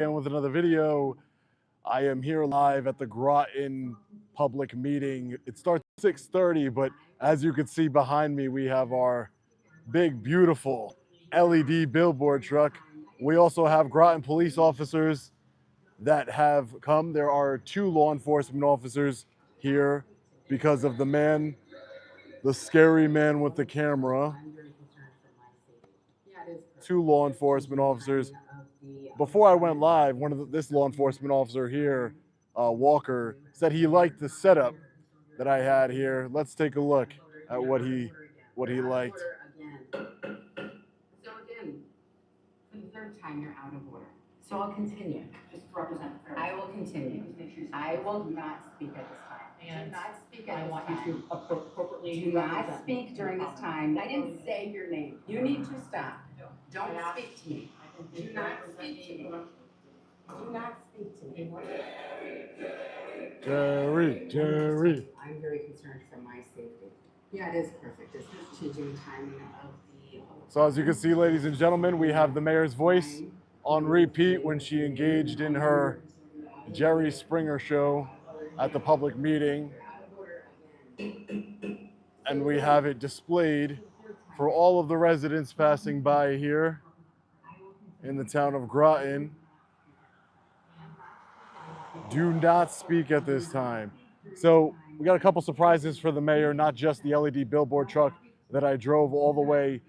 again with another video. I am here live at the Groton public meeting. It starts at 6:30, but as you can see behind me, we have our big, beautiful LED billboard truck. We also have Groton police officers that have come. There are 2 law enforcement officers here because of the scary man with the camera. 2 law enforcement officers. Before I went live, this law enforcement officer here, Walker, said he liked the setup that I had here. Let's take a look at what he liked. So again, for the 3rd time, you're out of order. So I'll continue. Just represent. I will continue. I will not speak at this time. And do not speak at this time. I want you to appropriately. Do not speak during this time. I didn't say your name. You need to stop. Don't speak to me. Do not speak to me. Do not speak to me. Jerry. I'm very concerned for my safety. Yeah, it is perfect. This is changing the timing of the. So as you can see, ladies and gentlemen, we have the mayor's voice on repeat when she engaged in her Jerry Springer show at the public meeting. And we have it displayed for all of the residents passing by here in the town of Groton. Do not speak at this time. So we got a couple surprises for the mayor, not just the LED billboard truck that I drove all the way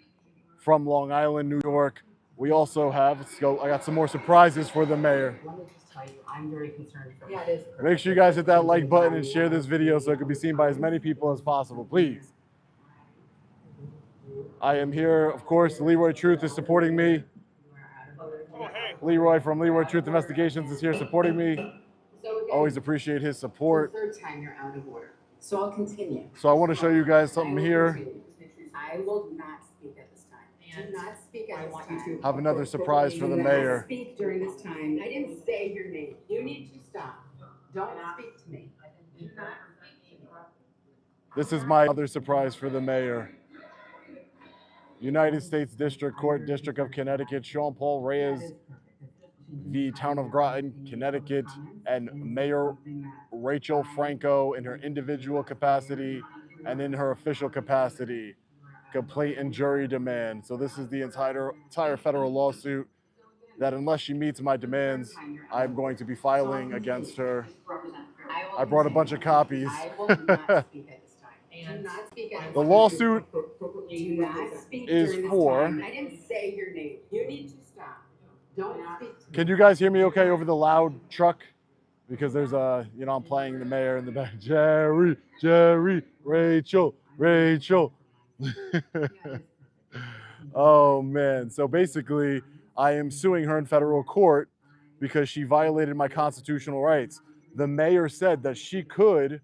from Long Island, New York. We also have, I got some more surprises for the mayor. Let me just tell you, I'm very concerned for. Yeah, it is. Make sure you guys hit that like button and share this video so it can be seen by as many people as possible, please. I am here, of course, Leroy Truth is supporting me. Leroy from Leroy Truth Investigations is here supporting me. Always appreciate his support. For the 3rd time, you're out of order. So I'll continue. So I want to show you guys something here. I will not speak at this time. Do not speak at this time. Have another surprise for the mayor. Speak during this time. I didn't say your name. You need to stop. Don't speak to me. Do not speak to me. This is my other surprise for the mayor. United States District Court, District of Connecticut, Sean Paul Reyes, the town of Groton, Connecticut, and Mayor Rachael Franco in her individual capacity and in her official capacity. Complaint and jury demand. So this is the entire federal lawsuit that unless she meets my demands, I'm going to be filing against her. I brought a bunch of copies. The lawsuit is for. I didn't say your name. You need to stop. Don't speak to me. Can you guys hear me okay over the loud truck? Because there's I'm playing the mayor in the back. Jerry, Rachael. Oh man. So basically, I am suing her in federal court because she violated my constitutional rights. The mayor said that she could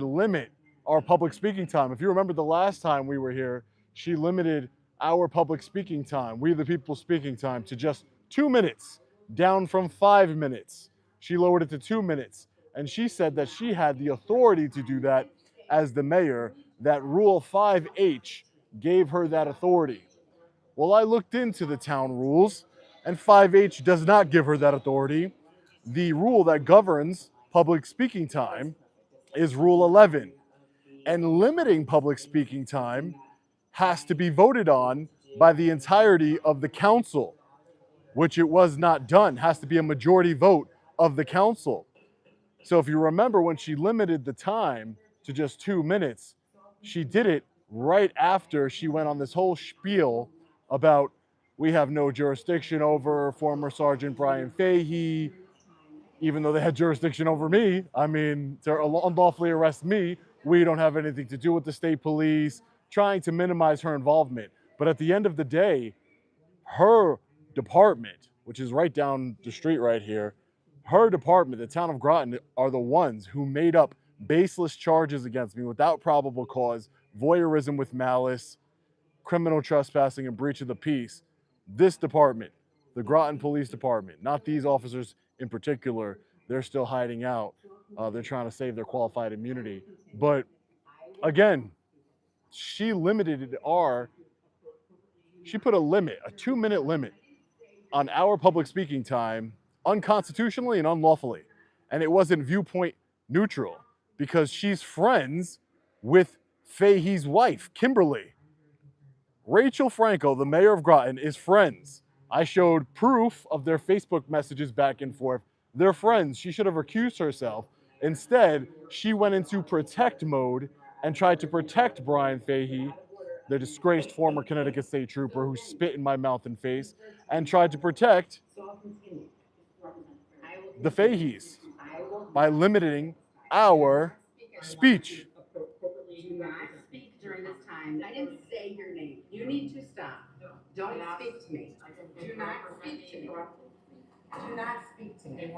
limit our public speaking time. If you remember the last time we were here, she limited our public speaking time, we the people speaking time, to just 2 minutes, down from 5 minutes. She lowered it to 2 minutes. And she said that she had the authority to do that as the mayor, that Rule 5H gave her that authority. Well, I looked into the town rules, and 5H does not give her that authority. The rule that governs public speaking time is Rule 11. And limiting public speaking time has to be voted on by the entirety of the council, which it was not done. Has to be a majority vote of the council. So if you remember, when she limited the time to just 2 minutes, she did it right after she went on this whole spiel about we have no jurisdiction over former Sergeant Brian Fahey, even though they had jurisdiction over me. I mean, to unlawfully arrest me, we don't have anything to do with the state police, trying to minimize her involvement. But at the end of the day, her department, which is right down the street right here, her department, the town of Groton, are the ones who made up baseless charges against me without probable cause, voyeurism with malice, criminal trespassing, and breach of the peace. This department, the Groton Police Department, not these officers in particular, they're still hiding out. They're trying to save their qualified immunity. But again, she limited she put a limit, a 2-minute limit on our public speaking time unconstitutionally and unlawfully. And it wasn't viewpoint neutral because she's friends with Fahey's wife, Kimberly. Rachael Franco, the mayor of Groton, is friends. I showed proof of their Facebook messages back and forth. They're friends. She should have recused herself. Instead, she went into protect mode and tried to protect Brian Fahey, the disgraced former Connecticut state trooper who spit in my mouth and face, and tried to protect the Faheys by limiting our speech. Do not speak during this time. I didn't say your name. You need to stop. Don't speak to me. Do not speak to me. Do not speak to me.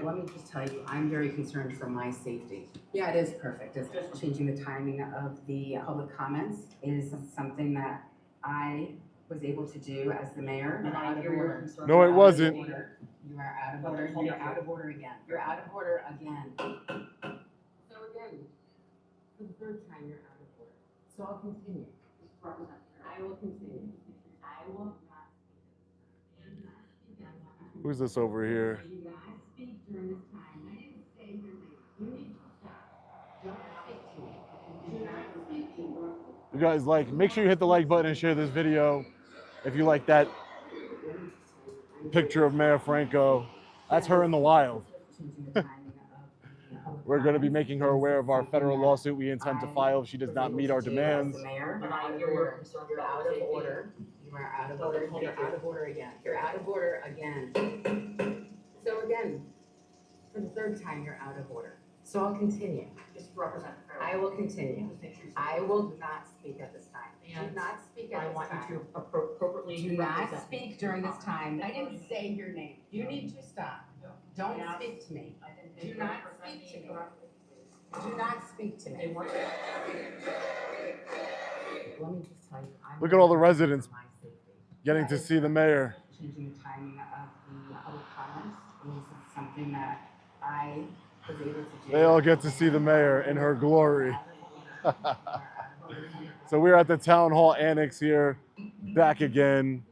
Let me just tell you, I'm very concerned for my safety. Yeah, it is perfect. It's just changing the timing of the public comments is something that I was able to do as the mayor. No, it wasn't. You are out of order. You're out of order again. You're out of order again. So again, for the third time, you're out of order. So I'll continue. I will continue. I will not. Who's this over here? Do not speak during this time. I didn't say your name. You need to stop. Don't speak to me. Do not speak to me. You guys make sure you hit the like button and share this video if you like that picture of Mayor Franco. That's her in the wild. We're going to be making her aware of our federal lawsuit we intend to file if she does not meet our demands. Mayor, you're out of order. You are out of order. You're out of order again. You're out of order again. So again, for the third time, you're out of order. So I'll continue. Just represent. I will continue. I will not speak at this time. Do not speak at this time. I want you to appropriately. Do not speak during this time. I didn't say your name. You need to stop. Don't speak to me. Do not speak to me. Do not speak to me. Let me just tell you. Look at all the residents getting to see the mayor. Changing the timing of the public comments is something that I was able to do. They all get to see the mayor in her glory. So we're at the town hall annex here, back again.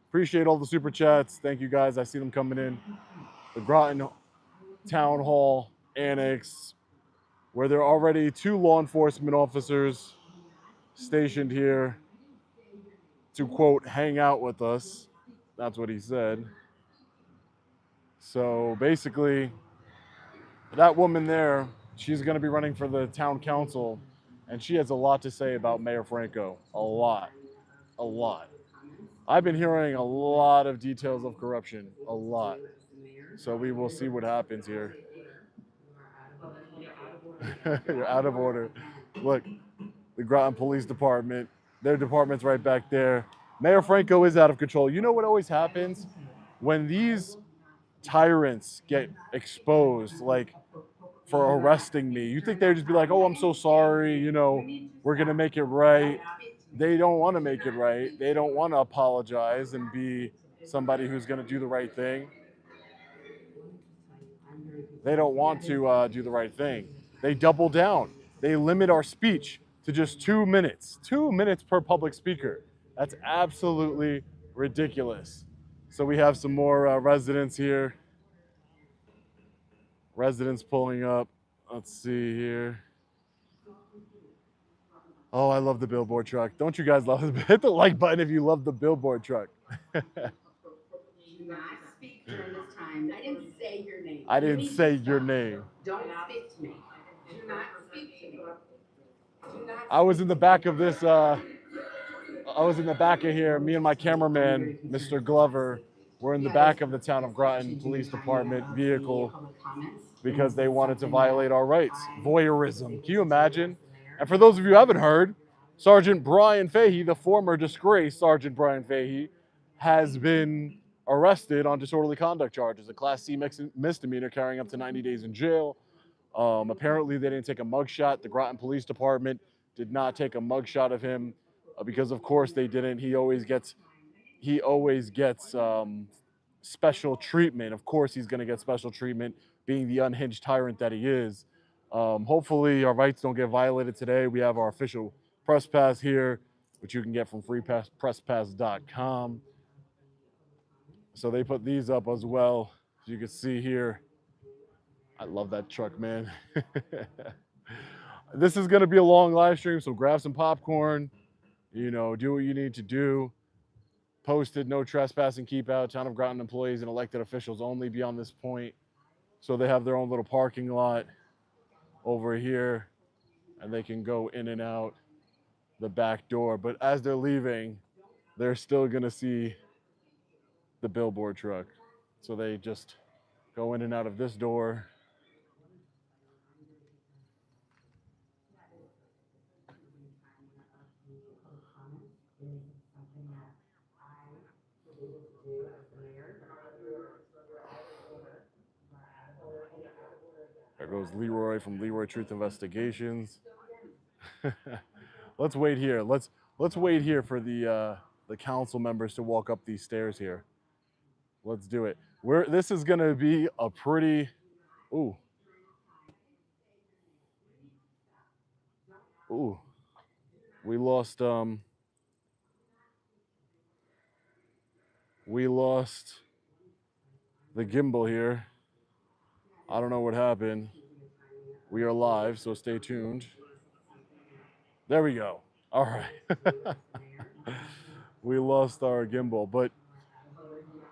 Appreciate all the super chats. Thank you guys. I see them coming in. The Groton Town Hall Annex, where there are already 2 law enforcement officers stationed here to, quote, hang out with us. That's what he said. So basically, that woman there, she's going to be running for the town council, and she has a lot to say about Mayor Franco. A lot. A lot. I've been hearing a lot of details of corruption. A lot. So we will see what happens here. You're out of order. Look, the Groton Police Department, their department's right back there. Mayor Franco is out of control. You know what always happens? When these tyrants get exposed, like for arresting me, you think they'd just be like, oh, I'm so sorry, you know, we're gonna make it right. They don't want to make it right. They don't want to apologize and be somebody who's gonna do the right thing. They don't want to do the right thing. They double down. They limit our speech to just 2 minutes. 2 minutes per public speaker. That's absolutely ridiculous. So we have some more residents here. Residents pulling up. Let's see here. Oh, I love the Billboard truck. Don't you guys love it? Hit the like button if you love the Billboard truck. Do not speak during this time. I didn't say your name. I didn't say your name. Don't speak to me. Do not speak to me. Do not. I was in the back of this, I was in the back of here. Me and my cameraman, Mr. Glover, were in the back of the town of Groton Police Department vehicle because they wanted to violate our rights. Voyeurism. Can you imagine? And for those of you who haven't heard, Sergeant Brian Fahey, the former disgraced Sergeant Brian Fahey, has been arrested on disorderly conduct charges, a Class C misdemeanor carrying up to 90 days in jail. Apparently, they didn't take a mugshot. The Groton Police Department did not take a mugshot of him because, of course, they didn't. He always gets special treatment. Of course, he's going to get special treatment, being the unhinged tyrant that he is. Hopefully, our rights don't get violated today. We have our official press pass here. which you can get from freepresspass.com. So they put these up as well. As you can see here, I love that truck, man. This is going to be a long live stream, so grab some popcorn, you know, do what you need to do. Posted, no trespassing, keep out. Town of Groton employees and elected officials only beyond this point. So they have their own little parking lot over here, and they can go in and out the back door. But as they're leaving, they're still going to see the billboard truck. So they just go in and out of this door. There goes Leroy from Leroy Truth Investigations. Let's wait here. Let's wait here for the council members to walk up these stairs here. Let's do it. This is gonna be a pretty, ooh. Ooh. We lost the gimbal here. I don't know what happened. We are live, so stay tuned. There we go. All right. We lost our gimbal, but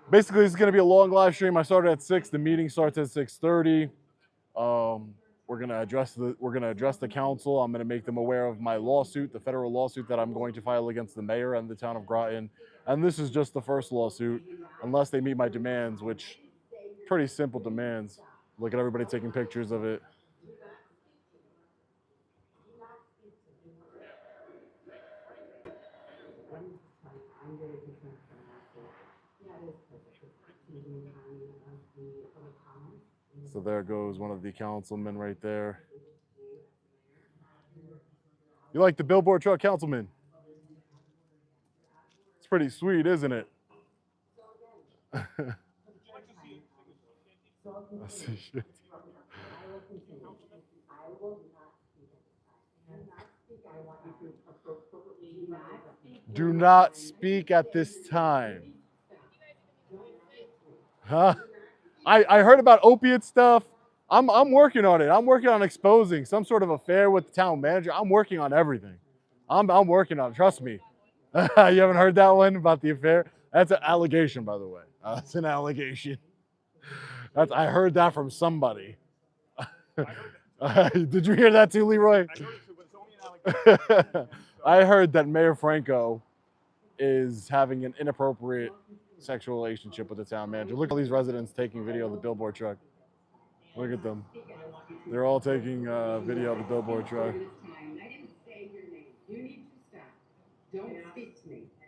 basically this is going to be a long live stream. I started at 6. The meeting starts at 6:30. We're going to address the council. I'm going to make them aware of my lawsuit, the federal lawsuit that I'm going to file against the mayor and the town of Groton. And this is just the first lawsuit, unless they meet my demands, which pretty simple demands. Look at everybody taking pictures of it. So there goes one of the councilmen right there. You like the billboard truck, councilman? It's pretty sweet, isn't it? I see shit. Do not speak at this time. Huh? I heard about opiate stuff. I'm working on it. I'm working on exposing some sort of affair with the town manager. I'm working on everything. I'm working on it. Trust me. You haven't heard that one about the affair? That's an allegation, by the way. That's an allegation. I heard that from somebody. Did you hear that too, Leroy? I heard that Mayor Franco is having an inappropriate sexual relationship with the town manager. Look at all these residents taking video of the billboard truck. Look at them. They're all taking video of the billboard truck.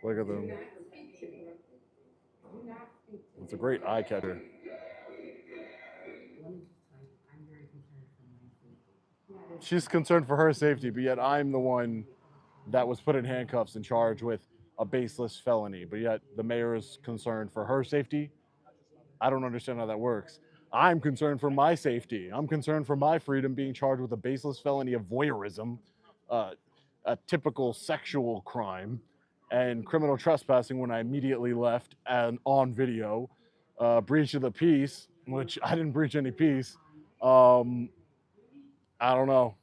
Look at them. It's a great eye catcher. She's concerned for her safety, but yet I'm the one that was put in handcuffs and charged with a baseless felony. But yet the mayor is concerned for her safety. I don't understand how that works. I'm concerned for my safety. I'm concerned for my freedom being charged with a baseless felony of voyeurism, a typical sexual crime, and criminal trespassing when I immediately left and on video, breach of the peace, which I didn't breach any peace. I don't know.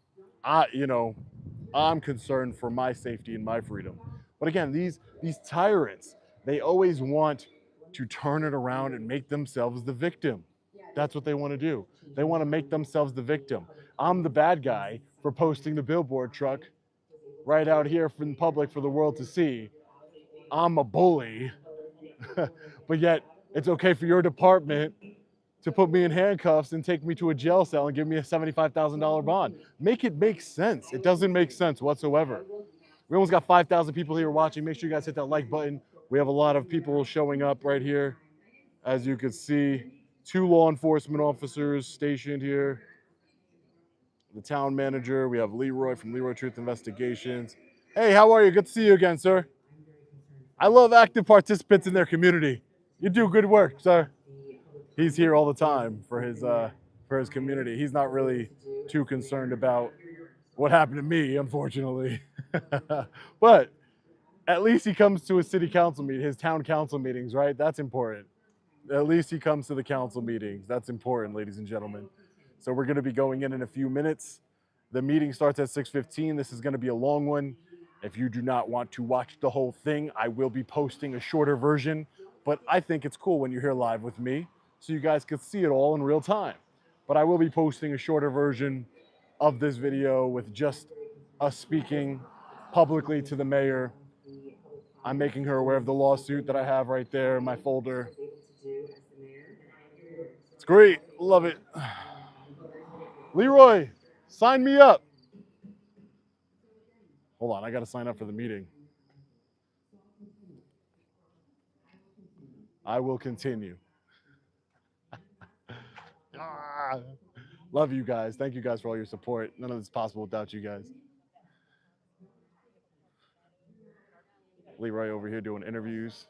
I'm concerned for my safety and my freedom. But again, these tyrants, they always want to turn it around and make themselves the victim. That's what they want to do. They want to make themselves the victim. I'm the bad guy for posting the billboard truck right out here in public for the world to see. I'm a bully, but yet it's okay for your department to put me in handcuffs and take me to a jail cell and give me a $75,000 bond. Make it make sense. It doesn't make sense whatsoever. We almost got 5,000 people here watching. Make sure you guys hit that like button. We have a lot of people showing up right here. As you can see, 2 law enforcement officers stationed here. The town manager. We have Leroy from Leroy Truth Investigations. Hey, how are you? Good to see you again, sir. I love active participants in their community. You do good work, sir. He's here all the time for his community. He's not really too concerned about what happened to me, unfortunately. But At least he comes to his city council meeting, his town council meetings, right? That's important. At least he comes to the council meetings. That's important, ladies and gentlemen. So we're going to be going in a few minutes. The meeting starts at 6:15. This is going to be a long one. If you do not want to watch the whole thing, I will be posting a shorter version. But I think it's cool when you're here live with me, so you guys can see it all in real time. But I will be posting a shorter version of this video with just us speaking publicly to the mayor. I'm making her aware of the lawsuit that I have right there in my folder. It's great. Love it. Leroy, sign me up. Hold on, I got to sign up for the meeting. I will continue. Love you guys. Thank you guys for all your support. None of this is possible without you guys. Leroy over here doing interviews.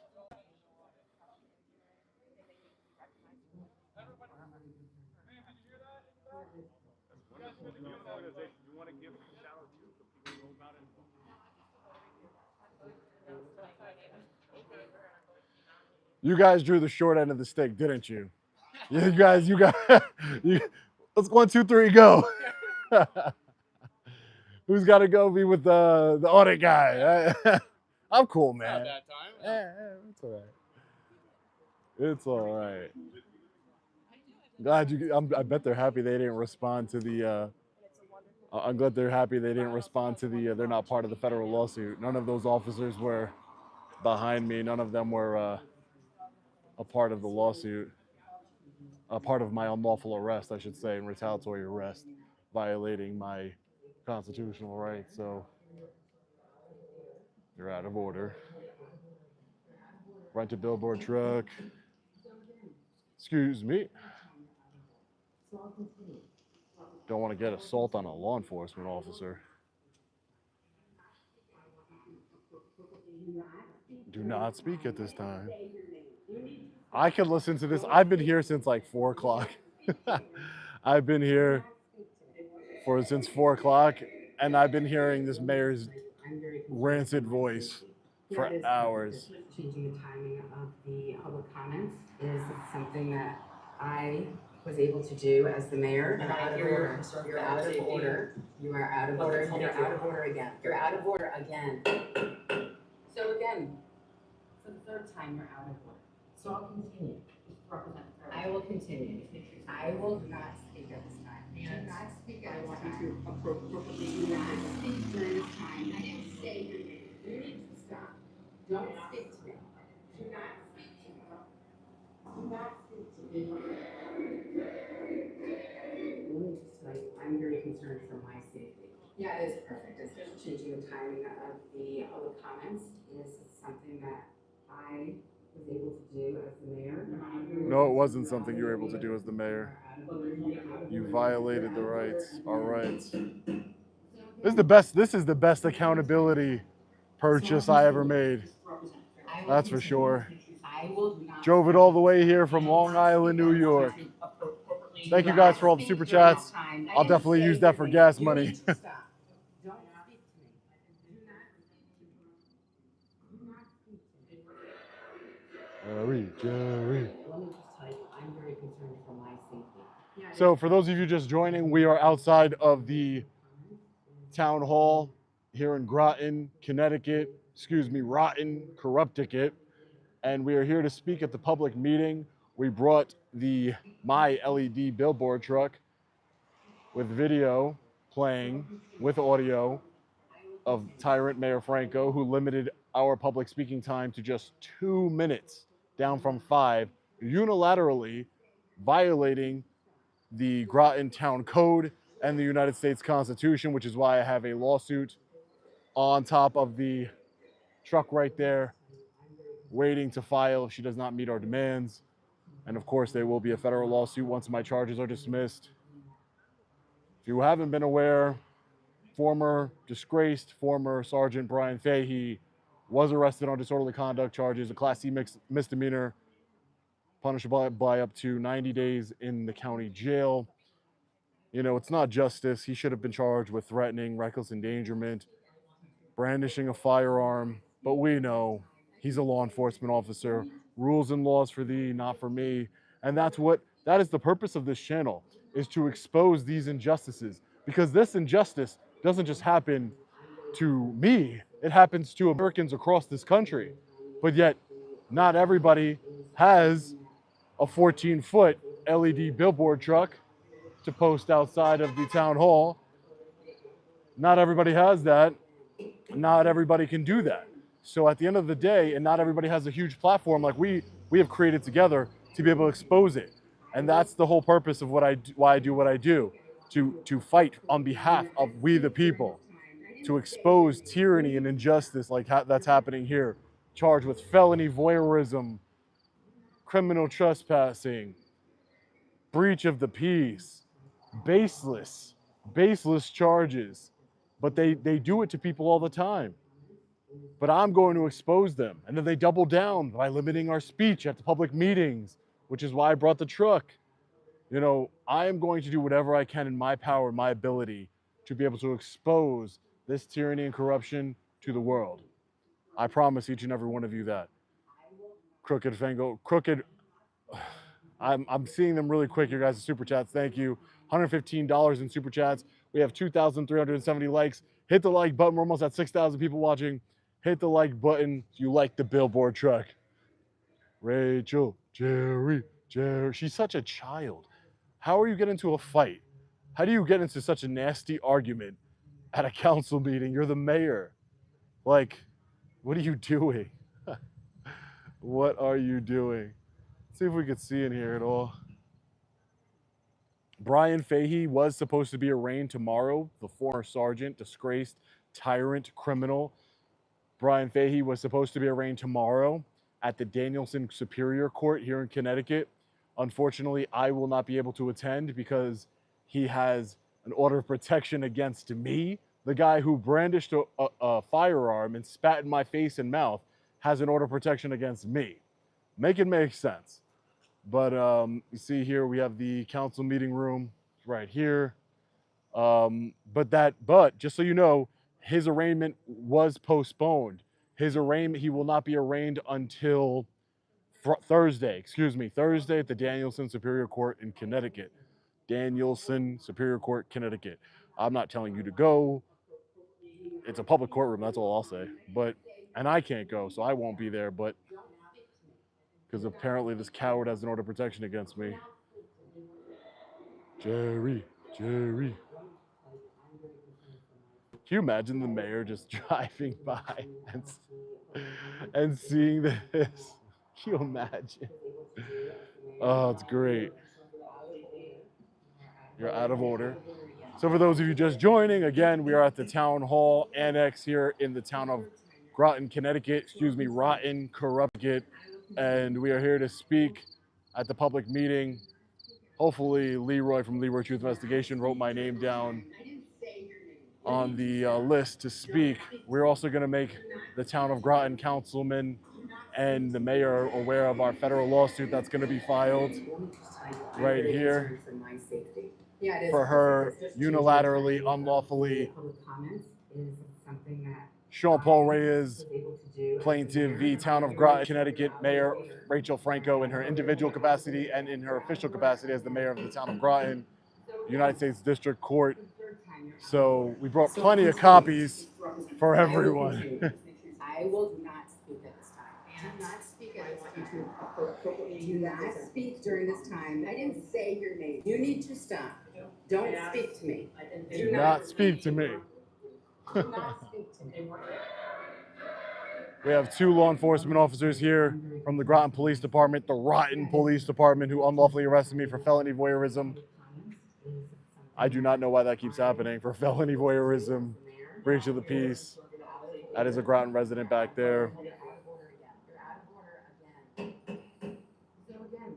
You guys drew the short end of the stick, didn't you? You guys, let's 1, 2, 3, go. Who's got to go be with the audit guy? I'm cool, man. Not that time. It's all right. It's all right. Glad you. I bet they're happy they didn't respond to the. I'm glad they're happy they didn't respond to the. They're not part of the federal lawsuit. None of those officers were behind me. None of them were a part of the lawsuit. A part of my unlawful arrest, I should say, and retaliatory arrest, violating my constitutional rights. So you're out of order. Rent a billboard truck. Excuse me. Don't want to get assault on a law enforcement officer. Do not speak at this time. I could listen to this. I've been here since like 4 o'clock. I've been here since 4 o'clock, and I've been hearing this mayor's rancid voice for hours. Changing the timing of the public comments is something that I was able to do as the mayor. You're out of order. You're out of order. You are out of order. You're out of order again. You're out of order again. So again, for the 3rd time, you're out of order. So I'll continue. Just represent. I will continue. I will not speak at this time. Do not speak at this time. Do not speak during this time. I didn't say your name. You need to stop. Don't speak to me. Do not speak to me. Do not speak to me. Let me just tell you, I'm very concerned for my safety. Yeah, it is perfect. It's just changing the timing of the public comments is something that I was able to do as the mayor. No, it wasn't something you were able to do as the mayor. You violated the rights, our rights. This is the best accountability purchase I ever made. That's for sure. Drove it all the way here from Long Island, New York. Thank you guys for all the super chats. I'll definitely use that for gas money. Jerry. Let me just tell you, I'm very concerned for my safety. So for those of you just joining, we are outside of the town hall here in Groton, Connecticut. Excuse me, Rotten, Corrupticate. And we are here to speak at the public meeting. We brought my LED billboard truck with video playing with audio of Tyrant Mayor Franco, who limited our public speaking time to just 2 minutes, down from 5, unilaterally violating the Groton Town Code and the United States Constitution, which is why I have a lawsuit on top of the truck right there, waiting to file if she does not meet our demands. And of course, there will be a federal lawsuit once my charges are dismissed. If you haven't been aware, disgraced former Sergeant Brian Fahey was arrested on disorderly conduct charges, a Class C misdemeanor, punishable by up to 90 days in the county jail. You know, it's not justice. He should have been charged with threatening, reckless endangerment, brandishing a firearm. but we know he's a law enforcement officer. Rules and laws for thee, not for me. And that is the purpose of this channel, is to expose these injustices. Because this injustice doesn't just happen to me, it happens to Americans across this country. But yet, not everybody has a 14-foot LED billboard truck to post outside of the town hall. Not everybody has that. Not everybody can do that. So at the end of the day, and not everybody has a huge platform like we have created together to be able to expose it. And that's the whole purpose of why I do what I do, to fight on behalf of we the people, to expose tyranny and injustice like that's happening here, charged with felony voyeurism, criminal trespassing, breach of the peace, baseless charges. But they do it to people all the time. But I'm going to expose them. And then they double down by limiting our speech at the public meetings, which is why I brought the truck. You know, I am going to do whatever I can in my power, my ability, to be able to expose this tyranny and corruption to the world. I promise each and every one of you that. Crooked Fango, crooked. I'm seeing them really quick, you guys, super chats. Thank you. $115 in super chats. We have 2,370 likes. Hit the like button. We're almost at 6,000 people watching. Hit the like button if you like the billboard truck. Rachael, Jerry. She's such a child. How are you getting into a fight? How do you get into such a nasty argument at a council meeting? You're the mayor. Like, what are you doing? What are you doing? See if we could see in here at all. Brian Fahey was supposed to be arraigned tomorrow, the former sergeant, disgraced, tyrant, criminal. Brian Fahey was supposed to be arraigned tomorrow at the Danielson Superior Court here in Connecticut. Unfortunately, I will not be able to attend because he has an order of protection against me. The guy who brandished a firearm and spat in my face and mouth has an order of protection against me. Make it make sense. But you see here, we have the council meeting room right here. But just so you know, his arraignment was postponed. He will not be arraigned until Thursday at the Danielson Superior Court in Connecticut. Danielson Superior Court, Connecticut. I'm not telling you to go. It's a public courtroom, that's all I'll say. And I can't go, so I won't be there, but because apparently this coward has an order of protection against me. Jerry. Can you imagine the mayor just driving by and seeing this? Can you imagine? Oh, it's great. You're out of order. So for those of you just joining, again, we are at the Town Hall Annex here in the town of Groton, Connecticut. Rotten, Corrupted. And we are here to speak at the public meeting. Hopefully Leroy from Leroy Truth Investigation wrote my name down on the list to speak. We're also going to make the town of Groton councilman and the mayor aware of our federal lawsuit that's going to be filed right here for her unilaterally, unlawfully Sean Paul Reyes, plaintiff v. Town of Groton, Connecticut, Mayor Rachael Franco in her individual capacity and in her official capacity as the mayor of the town of Groton, United States District Court. So we brought plenty of copies for everyone. I will not speak at this time. Do not speak at this time. Do not speak during this time. I didn't say your name. You need to stop. Don't speak to me. Do not speak to me. Do not speak to me. We have 2 law enforcement officers here from the Groton Police Department, the Rotten Police Department, who unlawfully arrested me for felony voyeurism. I do not know why that keeps happening. For felony voyeurism, breach of the peace. That is a Groton resident back there. So again,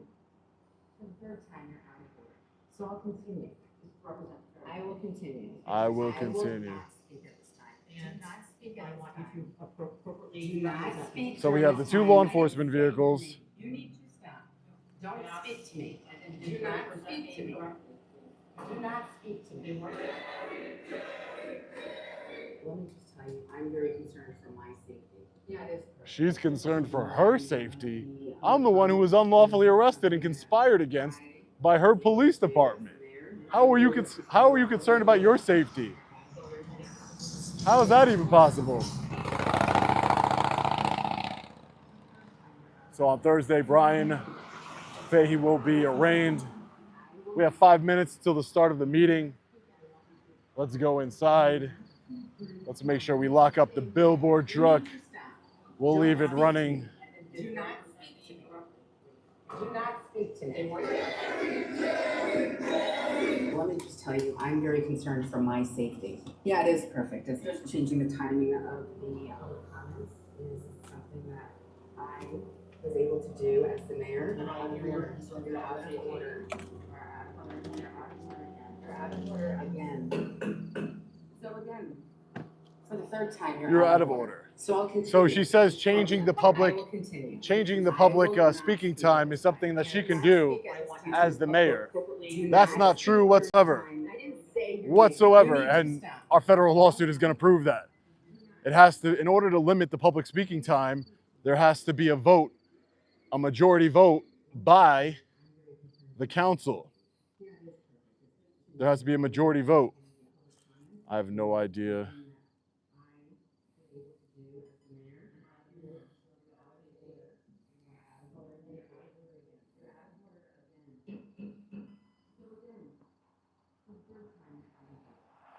for the third time you're out of order. So I'll continue. I will continue. I will continue. Do not speak. So we have the 2 law enforcement vehicles. You need to stop. Don't speak to me. Do not speak to me. Do not speak to me. Let me just tell you, I'm very concerned for my safety. She's concerned for her safety. I'm the one who was unlawfully arrested and conspired against by her police department. How are you concerned about your safety? How is that even possible? So on Thursday, Brian Fahey will be arraigned. We have 5 minutes till the start of the meeting. Let's go inside. Let's make sure we lock up the Billboard truck. We'll leave it running. Do not speak to me. Let me just tell you, I'm very concerned for my safety. Yeah, it is perfect. It's just changing the timing of the comments is something that I was able to do as the mayor. You're out of order. You're out of order. You're out of order again. So again, for the third time, You're out of order. So I'll continue. So she says changing the public speaking time is something that she can do as the mayor. That's not true whatsoever. And our federal lawsuit is going to prove that. It has to, in order to limit the public speaking time, there has to be a vote, a majority vote by the council. There has to be a majority vote. I have no idea.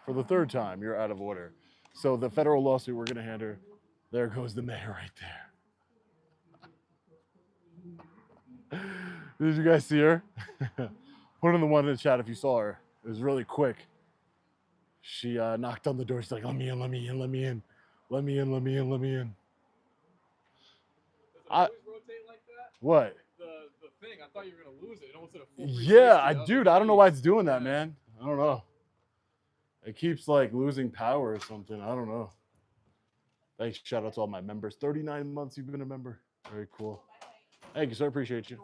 For the third time, you're out of order. So the federal lawsuit we're going to hand her, there goes the mayor right there. Did you guys see her? Put in the one in the chat if you saw her. It was really quick. She knocked on the door. She's like, let me in, let me in, let me in. Let me in, let me in, let me in. Does it always rotate like that? What? The thing, I thought you were going to lose it. It almost did a full Yeah, dude, I don't know why it's doing that, man. I don't know. It keeps like losing power or something. I don't know. Thanks. Shout out to all my members. 39 months you've been a member. Very cool. Thank you, sir. Appreciate you.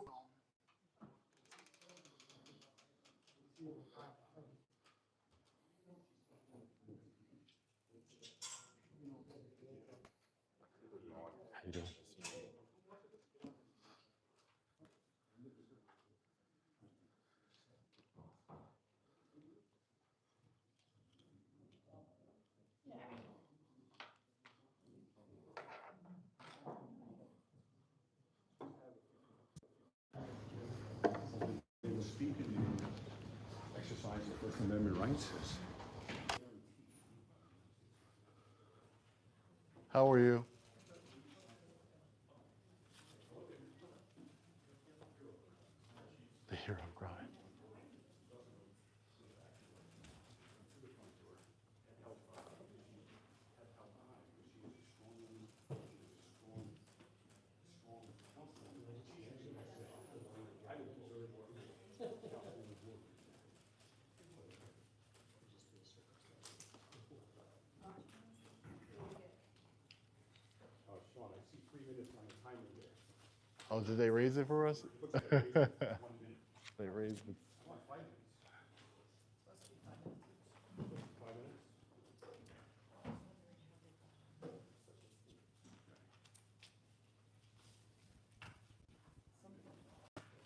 How you doing? They will speak and exercise their First Amendment rights. How are you? They hear I'm crying. Sean, I see 3 minutes on the timer there. Oh, did they raise it for us? They raised it. I want 5 minutes. 5 minutes?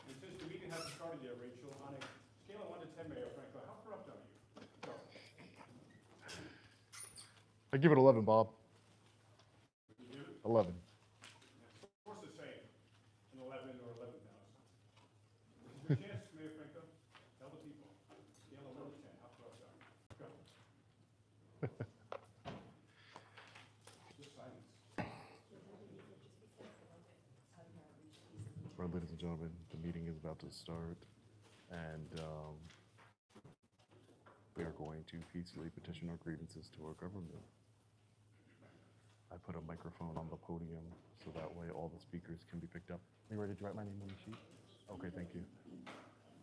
And since the meeting hasn't started yet, Rachel, on a scale of 1 to 10, Mayor Franco, how corrupt are you? Go. I give it 11, Bob. 11. Of course, the same. An 11 or 11,000. This is your chance, Mayor Franco. Tell the people. Scale of 1 to 10, how corrupt are you? Go. Just silence. Right, ladies and gentlemen, the meeting is about to start, and we are going to peacefully petition our grievances to our government. I put a microphone on the podium so that way all the speakers can be picked up. Are you ready to write my name on the sheet? Okay, thank you.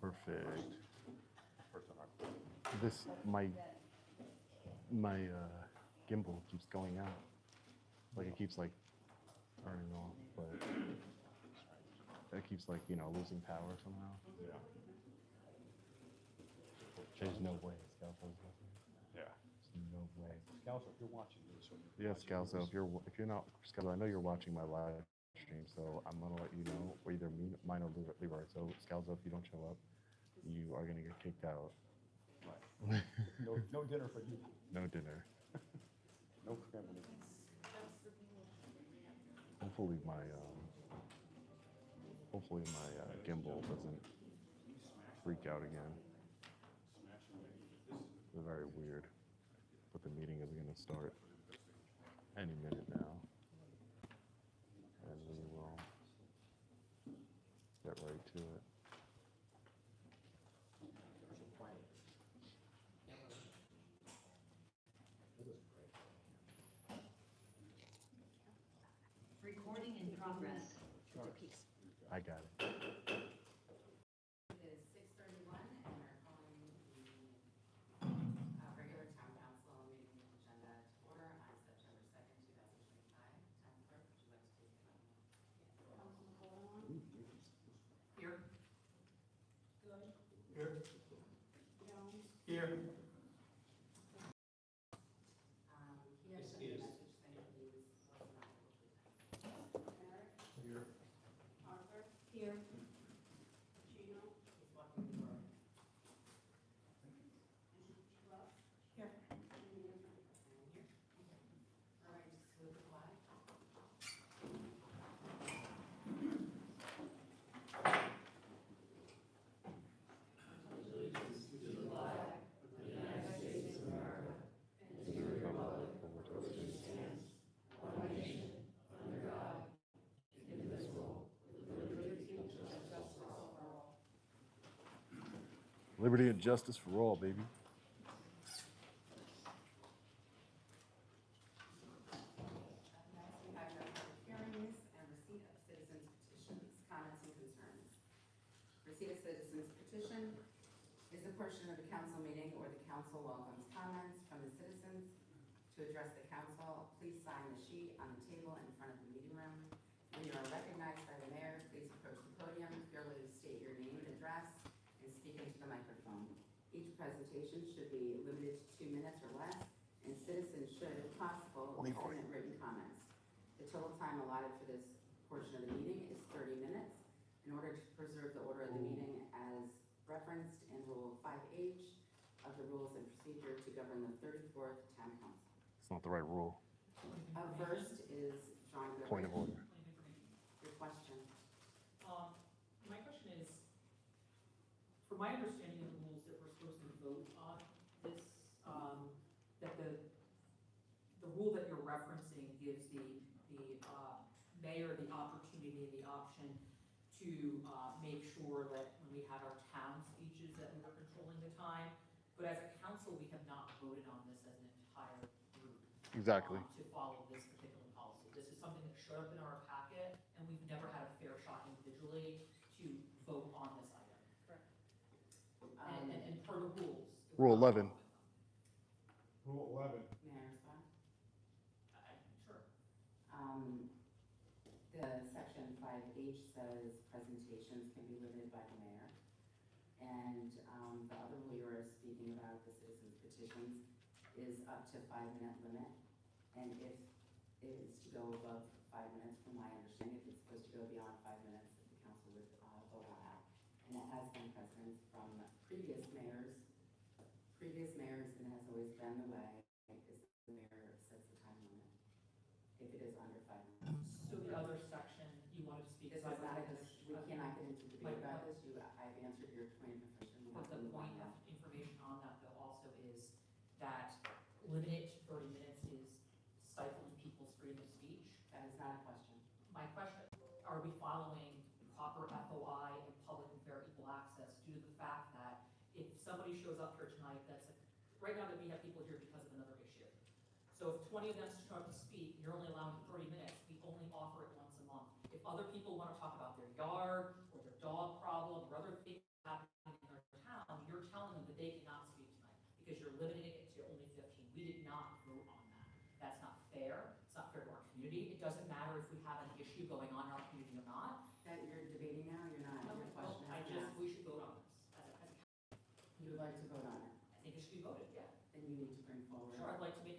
Perfect. This, my gimbal keeps going out. Like it keeps like turning off, but it keeps like, you know, losing power somehow. Yeah. There's no way. Yeah. There's no way. way. Councilor, if you're watching this. Yes, Scalzo, if you're not, Scalzo, I know you're watching my live stream, so I'm gonna let you know, or either mine or Leroy. So Scalzo, if you don't show up, you are gonna get kicked out. No dinner for you. No dinner. No family. Hopefully my gimbal doesn't freak out again. It's very weird, but the meeting is gonna start any minute now, and we will get right to it. Recording in progress. I got it. It is 6:31 and we're calling the regular town council meeting agenda to order on September 2nd, 2025. Town clerk, would you like to take it on? Here. Good. Here. Jones. Here. He has sent a message saying he was not able to attend. Merritt. Here. Arthur. Here. Puccino. He's walking the door. Here. And here. All right, just salute the flag. Liberty and justice for all, baby. Next, we have our public hearings and receipt of citizens' petitions, comments, and concerns. Receipt of citizens' petition is a portion of the council meeting where the council welcomes comments from the citizens. To address the council, please sign the sheet on the table in front of the meeting room. When you are recognized by the mayor, please approach the podium, clearly state your name and address, and speak into the microphone. Each presentation should be limited to 2 minutes or less, and citizens should, if possible, submit written comments. The total time allotted for this portion of the meeting is 30 minutes. In order to preserve the order of the meeting as referenced in Rule 5H of the Rules and Procedure to govern the 34th Town Council. It's not the right rule. First is John Goode. Point of order. Your question. My question is, from my understanding of the rules that we're supposed to vote on this, that the rule that you're referencing gives the mayor the opportunity and the option to make sure that when we have our town speeches that we are controlling the time. But as a council, we have not voted on this as an entire group. Exactly. To follow this particular policy. This is something that showed up in our packet, and we've never had a fair shot individually to vote on this item. Correct. And per the rules. Rule 11. Rule 11. May I respond? Sure. The section 5H says presentations can be limited by the mayor. And the other rule you were speaking about, the citizens petitions, is up to 5-minute limit. And if it is to go above 5 minutes, from my understanding, if it's supposed to go beyond 5 minutes, the council would vote on that. And it has been precedent from previous mayors, and it has always been the way, is the mayor sets the time limit if it is under 5 minutes. So the other section you wanted to speak This about. is not we cannot get into debate about this. I've answered your point of information. But the point of information on that though also is that limited to 30 minutes is stifling people's freedom of speech. That is not a question. My question, are we following proper FOI and public and fair equal access due to the fact that if somebody shows up here tonight, right now that we have people here because of another issue. So if 20 of them show up to speak, and you're only allowing 30 minutes, we only offer it once a month. If other people want to talk about their yard or their dog problem or other things happening in their town, you're telling them that they cannot speak tonight because you're limiting it to only 15. We did not vote on that. That's not fair. It's not fair to our community. It doesn't matter if we have an issue going on in our community or not. That you're debating now, you're not. Your question is We should vote on this as a you would like to vote on it. I think it should be voted, yeah. Then you need to bring forward. Sure, I'd like to make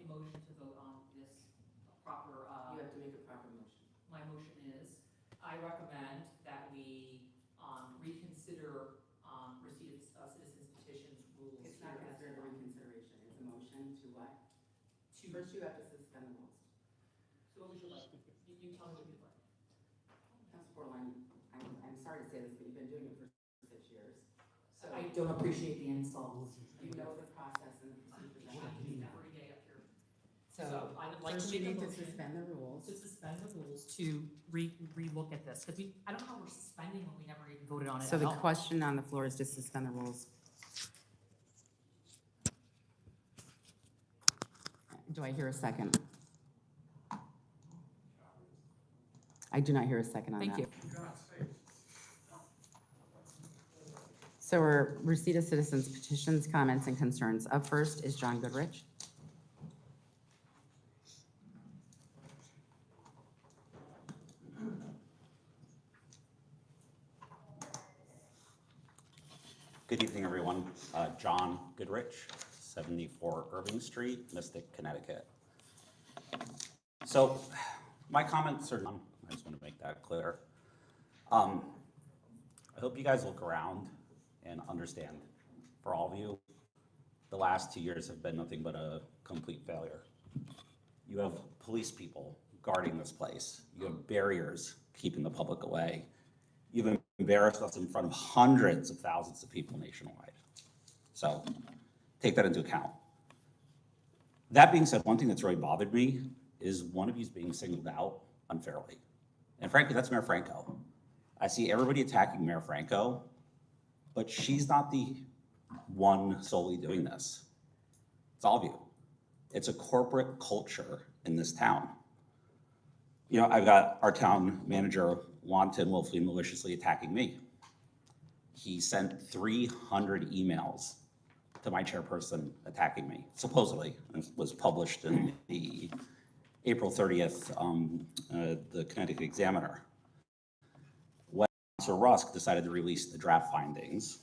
I recommend that we reconsider receipt of citizens petitions rules. It's not considered a reconsideration, it's a motion to what? To, First you have to suspend the rules. so what would you like? You tell me what you'd like. Councilor Bordelon, I'm sorry to say this, but you've been doing it for 6 years. So I don't appreciate the insult. you know the process and the procedures that have to be done. Every day up here. So I would like to first you make a need to motion suspend the rules. to suspend the rules to re-look at this, because I don't know how we're suspending when we never even voted on it So at the all. question on the floor is to suspend the rules. Do I hear a second? I do not hear a second on that. Thank you. So we're receipt of citizens petitions, comments, and concerns. Up first is John Goodrich. Good evening, everyone. John Goodrich, 74 Irving Street, Mystic, Connecticut. So my comments are none. I just want to make that clear. I hope you guys look around and understand, for all of you, the last 2 years have been nothing but a complete failure. You have police people guarding this place. You have barriers keeping the public away. You've embarrassed us in front of hundreds of thousands of people nationwide. So take that into account. That being said, one thing that's really bothered me is one of you's being singled out unfairly. And frankly, that's Mayor Franco. I see everybody attacking Mayor Franco, but she's not the one solely doing this. It's all of you. It's a corporate culture in this town. You know, I've got our town manager wanton, willfully, and maliciously attacking me. He sent 300 emails to my chairperson attacking me, supposedly. It was published in the April 30th, the Connecticut Examiner. When Councilor Roscoe decided to release the draft findings,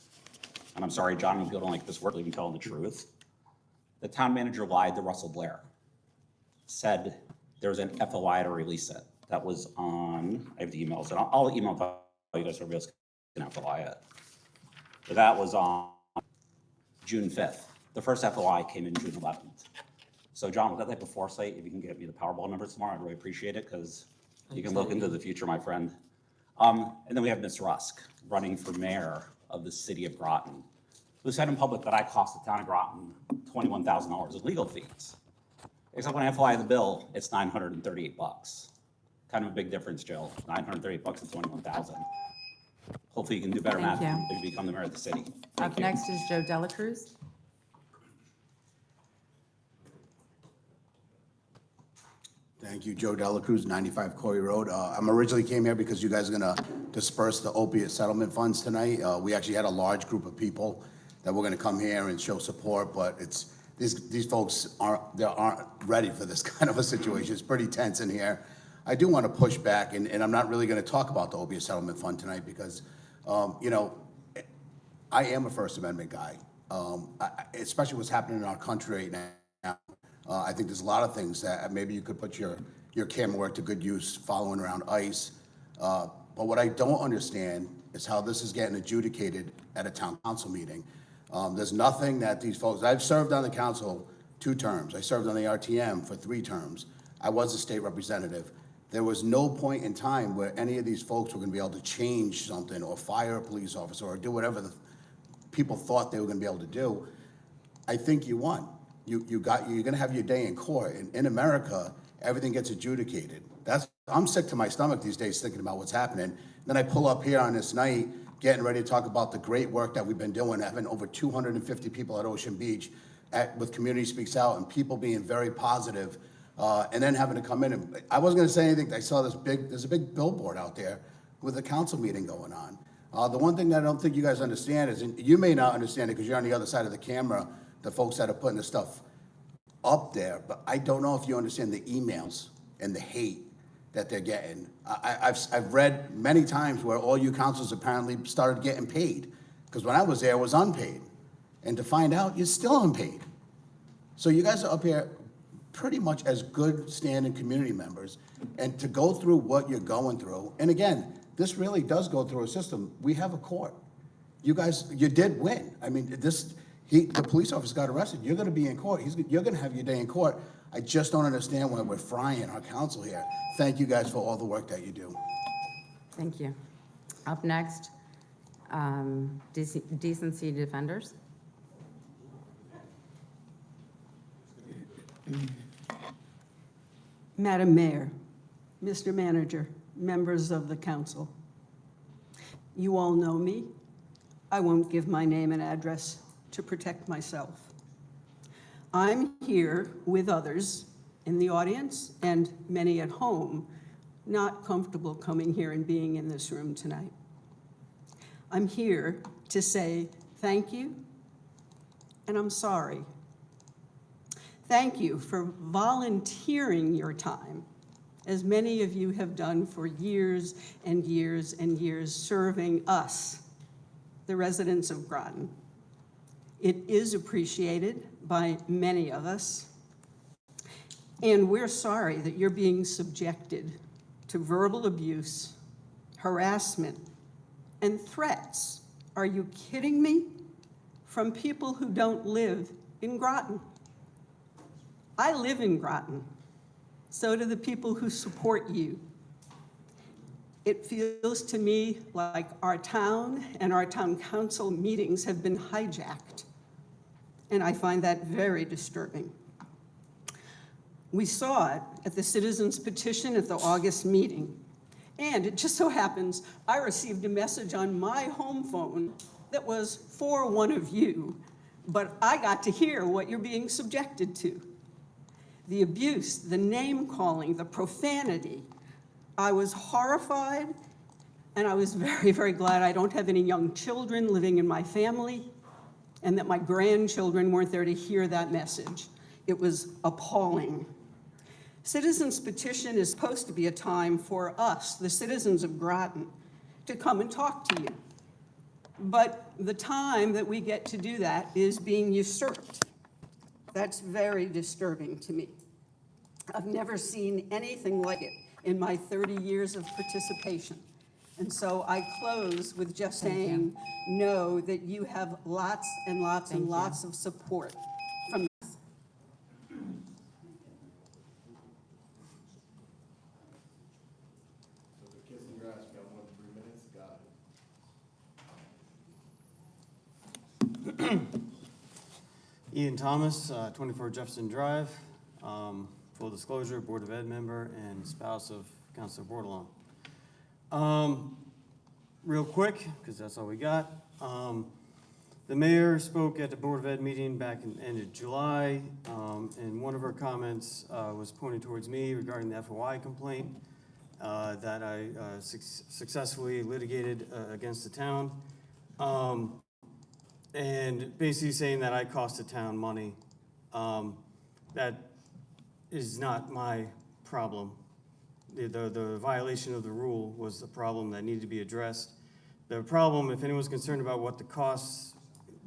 and I'm sorry, John, if you don't like this word, even telling the truth, the town manager lied to Russell Blair, said there was an FOI to release it. That was on, I have the emails, and I'll email you guys so everybody else can FOI it. But that was on June 5th. The first FOI came in June 11th. So John, with that type of foresight, if you can get me the Powerball numbers tomorrow, I'd really appreciate it, because you can look into the future, my friend. And then we have Ms. Rusk running for mayor of the city of Groton, who said in public that I cost the town of Groton $21,000 of legal fees. Except when I FOI the bill, it's $938. Kind of a big difference, Jill. $938 and $21,000. Hopefully you can do better math Thank you. if you become the mayor of the city. Thank Up you. next is Joe Delacruz. Thank you, Joe Delacruz, 95 Corey Road. I'm originally came here because you guys are gonna disperse the opiate settlement funds tonight. We actually had a large group of people that were gonna come here and show support, but it's, these folks aren't ready for this kind of a situation. It's pretty tense in here. I do want to push back, and I'm not really gonna talk about the opiate settlement fund tonight because, you know, I am a First Amendment guy, especially what's happening in our country right now. I think there's a lot of things that maybe you could put your camera work to good use following around ICE. But what I don't understand is how this is getting adjudicated at a town council meeting. There's nothing that these folks, I've served on the council 2 terms. I served on the RTM for 3 terms. I was a state representative. There was no point in time where any of these folks were gonna be able to change something or fire a police officer or do whatever the people thought they were gonna be able to do. I think you won. You're gonna have your day in court. In America, everything gets adjudicated. I'm sick to my stomach these days thinking about what's happening. Then I pull up here on this night, getting ready to talk about the great work that we've been doing, having over 250 people at Ocean Beach with Community Speaks Out and people being very positive, and then having to come in and, I wasn't gonna say anything, I saw there's a big billboard out there with a council meeting going on. The one thing that I don't think you guys understand is, and you may not understand it because you're on the other side of the camera, the folks that are putting the stuff up there, but I don't know if you understand the emails and the hate that they're getting. I've read many times where all you councils apparently started getting paid, because when I was there, it was unpaid. And to find out, you're still unpaid. So you guys are up here pretty much as good standing community members. And to go through what you're going through, and again, this really does go through a system. We have a court. You guys, you did win. I mean, the police officer got arrested. You're gonna be in court. You're gonna have your day in court. I just don't understand why we're frying our counsel here. Thank you guys for all the work that you do. Thank you. Up next, decency defenders. Madam Mayor, Mr. Manager, members of the council, you all know me. I won't give my name and address to protect myself. I'm here with others in the audience and many at home, not comfortable coming here and being in this room tonight. I'm here to say thank you, and I'm sorry. Thank you for volunteering your time, as many of you have done for years and years and years, serving us, the residents of Groton. It is appreciated by many of us, and we're sorry that you're being subjected to verbal abuse, harassment, and threats. Are you kidding me? From people who don't live in Groton. I live in Groton. So do the people who support you. It feels to me like our town and our town council meetings have been hijacked, and I find that very disturbing. We saw it at the citizens' petition at the August meeting, and it just so happens I received a message on my home phone that was for one of you, but I got to hear what you're being subjected to. The abuse, the name-calling, the profanity. I was horrified, and I was very, very glad I don't have any young children living in my family, and that my grandchildren weren't there to hear that message. It was appalling. Citizens' petition is supposed to be a time for us, the citizens of Groton, to come and talk to you. But the time that we get to do that is being usurped. That's very disturbing to me. I've never seen anything like it in my 30 years of participation. And so I close with just saying, know that you have lots and lots and lots of support from us. Ian Thomas, 24 Jefferson Drive, full disclosure, Board of Ed member and spouse of Councilor Bordelon. Real quick, because that's all we got. The mayor spoke at the Board of Ed meeting back in the end of July, and one of her comments was pointed towards me regarding the FOI complaint that I successfully litigated against the town. And basically saying that I cost the town money. That is not my problem. The violation of the rule was the problem that needed to be addressed. The problem, if anyone's concerned about what the costs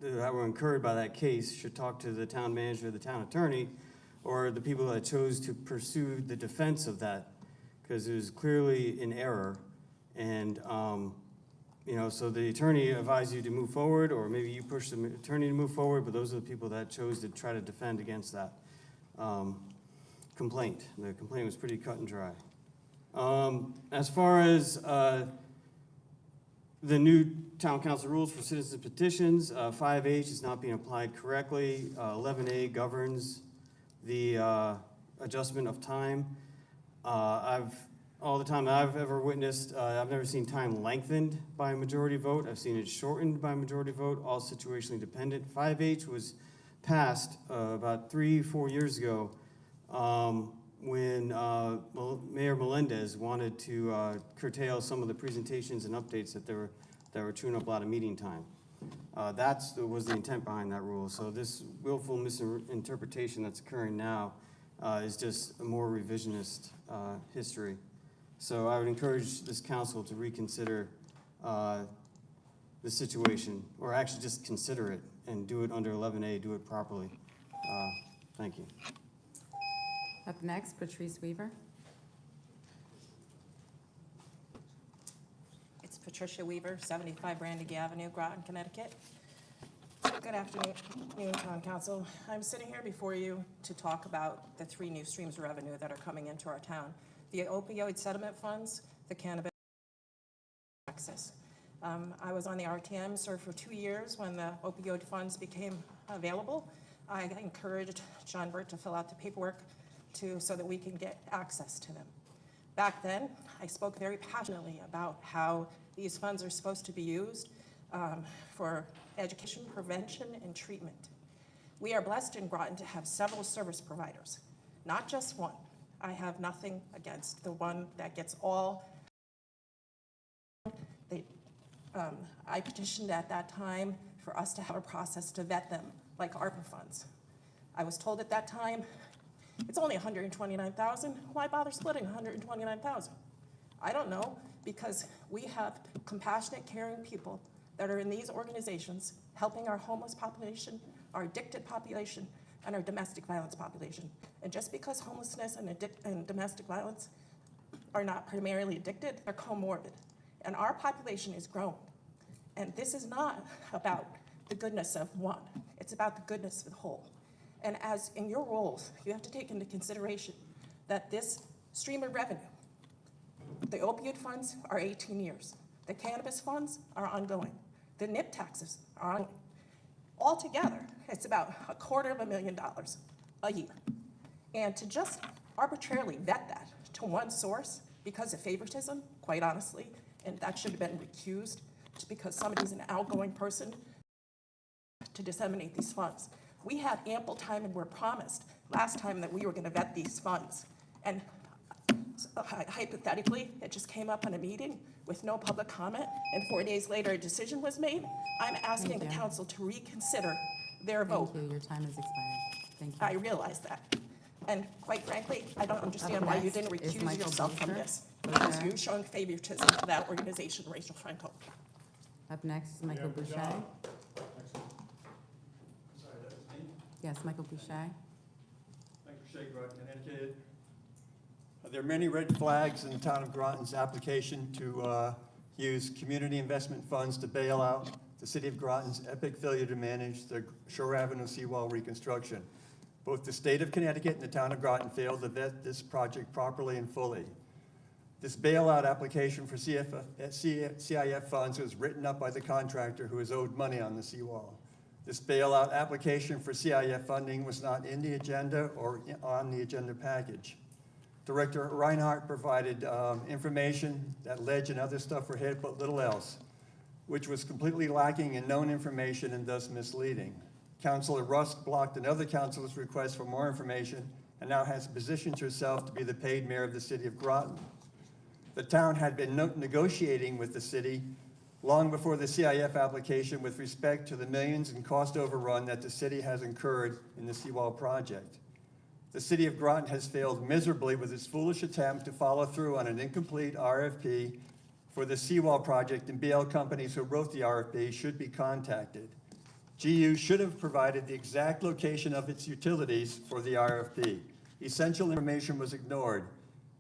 that were incurred by that case, should talk to the town manager, the town attorney, or the people that chose to pursue the defense of that, because it was clearly in error. And you know, so the attorney advised you to move forward, or maybe you pushed the attorney to move forward, but those are the people that chose to try to defend against that complaint. The complaint was pretty cut and dry. As far as the new town council rules for citizen petitions, 5H is not being applied correctly. 11A governs the adjustment of time. All the time I've ever witnessed, I've never seen time lengthened by a majority vote. I've seen it shortened by a majority vote, all situationally dependent. 5H was passed about 3-4 years ago when Mayor Melendez wanted to curtail some of the presentations and updates that were chewing up a lot of meeting time. That was the intent behind that rule. So this willful misinterpretation that's occurring now is just a more revisionist history. So I would encourage this council to reconsider the situation, or actually just consider it and do it under 11A, do it properly. Thank you. Up next, Patrice Weaver. It's Patricia Weaver, 75 Brandy Avenue, Groton, Connecticut. Good afternoon, Town Council. I'm sitting here before you to talk about the 3 new streams of revenue that are coming into our town: the opioid settlement funds, the cannabis taxes. I was on the RTM, served for 2 years when the opioid funds became available. I encouraged John Burt to fill out the paperwork so that we can get access to them. Back then, I spoke very passionately about how these funds are supposed to be used for education, prevention, and treatment. We are blessed in Groton to have several service providers, not just one. I have nothing against the one that gets all. I petitioned at that time for us to have a process to vet them, like ARPA funds. I was told at that time, it's only $129,000. Why bother splitting $129,000? I don't know, because we have compassionate, caring people that are in these organizations helping our homeless population, our addicted population, and our domestic violence population. And just because homelessness and domestic violence are not primarily addicted, they're comorbid. And our population is growing. And this is not about the goodness of one. It's about the goodness of the whole. And as in your roles, you have to take into consideration that this stream of revenue, the opioid funds are 18 years. The cannabis funds are ongoing. The NIP taxes are ongoing. Altogether, it's about $250,000 a year. And to just arbitrarily vet that to one source because of favoritism, quite honestly, and that should have been recused just because somebody's an outgoing person to disseminate these funds. We had ample time and were promised last time that we were going to vet these funds. And hypothetically, it just came up in a meeting with no public comment, and 4 days later a decision was made. I'm asking the council to reconsider their vote. Thank you. Your time has expired. Thank you. I realize that. And quite frankly, I don't understand why you didn't recuse yourself from this, because you've shown favoritism to that organization, Rachael Franco. Up next is Michael Boucher. Sorry, that was me. Yes, Michael Boucher. Boucher, Groton, Connecticut. There are many red flags in the town of Groton's application to use community investment funds to bail out the city of Groton's epic failure to manage the Shore Avenue seawall reconstruction. Both the state of Connecticut and the town of Groton failed to vet this project properly and fully. This bailout application for CIF funds was written up by the contractor who is owed money on the seawall. This bailout application for CIF funding was not in the agenda or on the agenda package. Director Reinhardt provided information that ledge and other stuff were hit, but little else, which was completely lacking in known information and thus misleading. Councilor Roscoe blocked another councilor's request for more information and now has positioned herself to be the paid mayor of the city of Groton. The town had been negotiating with the city long before the CIF application with respect to the millions in cost overrun that the city has incurred in the seawall project. The city of Groton has failed miserably with its foolish attempt to follow through on an incomplete RFP for the seawall project, and BL companies who wrote the RFP should be contacted. GU should have provided the exact location of its utilities for the RFP. Essential information was ignored.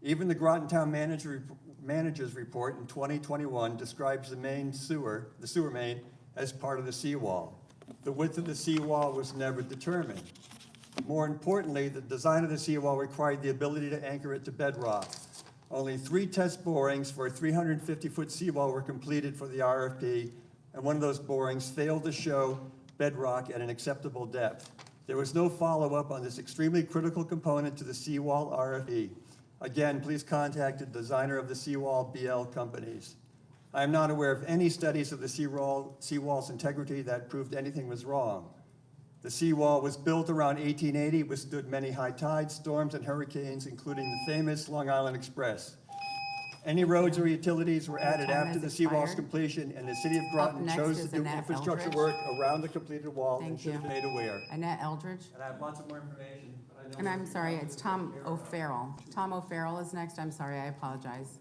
Even the Groton Town Manager's report in 2021 describes the sewer main, as part of the seawall. The width of the seawall was never determined. More importantly, the design of the seawall required the ability to anchor it to bedrock. Only 3 test borings for a 350-foot seawall were completed for the RFP, and one of those borings failed to show bedrock at an acceptable depth. There was no follow-up on this extremely critical component to the seawall RFP. Again, please contact the designer of the seawall BL companies. I am not aware of any studies of the seawall's integrity that proved anything was wrong. The seawall was built around 1880, withstood many high tides, storms, and hurricanes, including the famous Long Island Express. Any roads or utilities were added after the seawall's completion, and the city of Groton chose to do infrastructure work around the completed wall and should have been made aware. Annette Eldridge. And I have lots of more information. But I know And I'm sorry, it's Tom O'Farrell. Tom O'Farrell is next. I'm sorry, I apologize.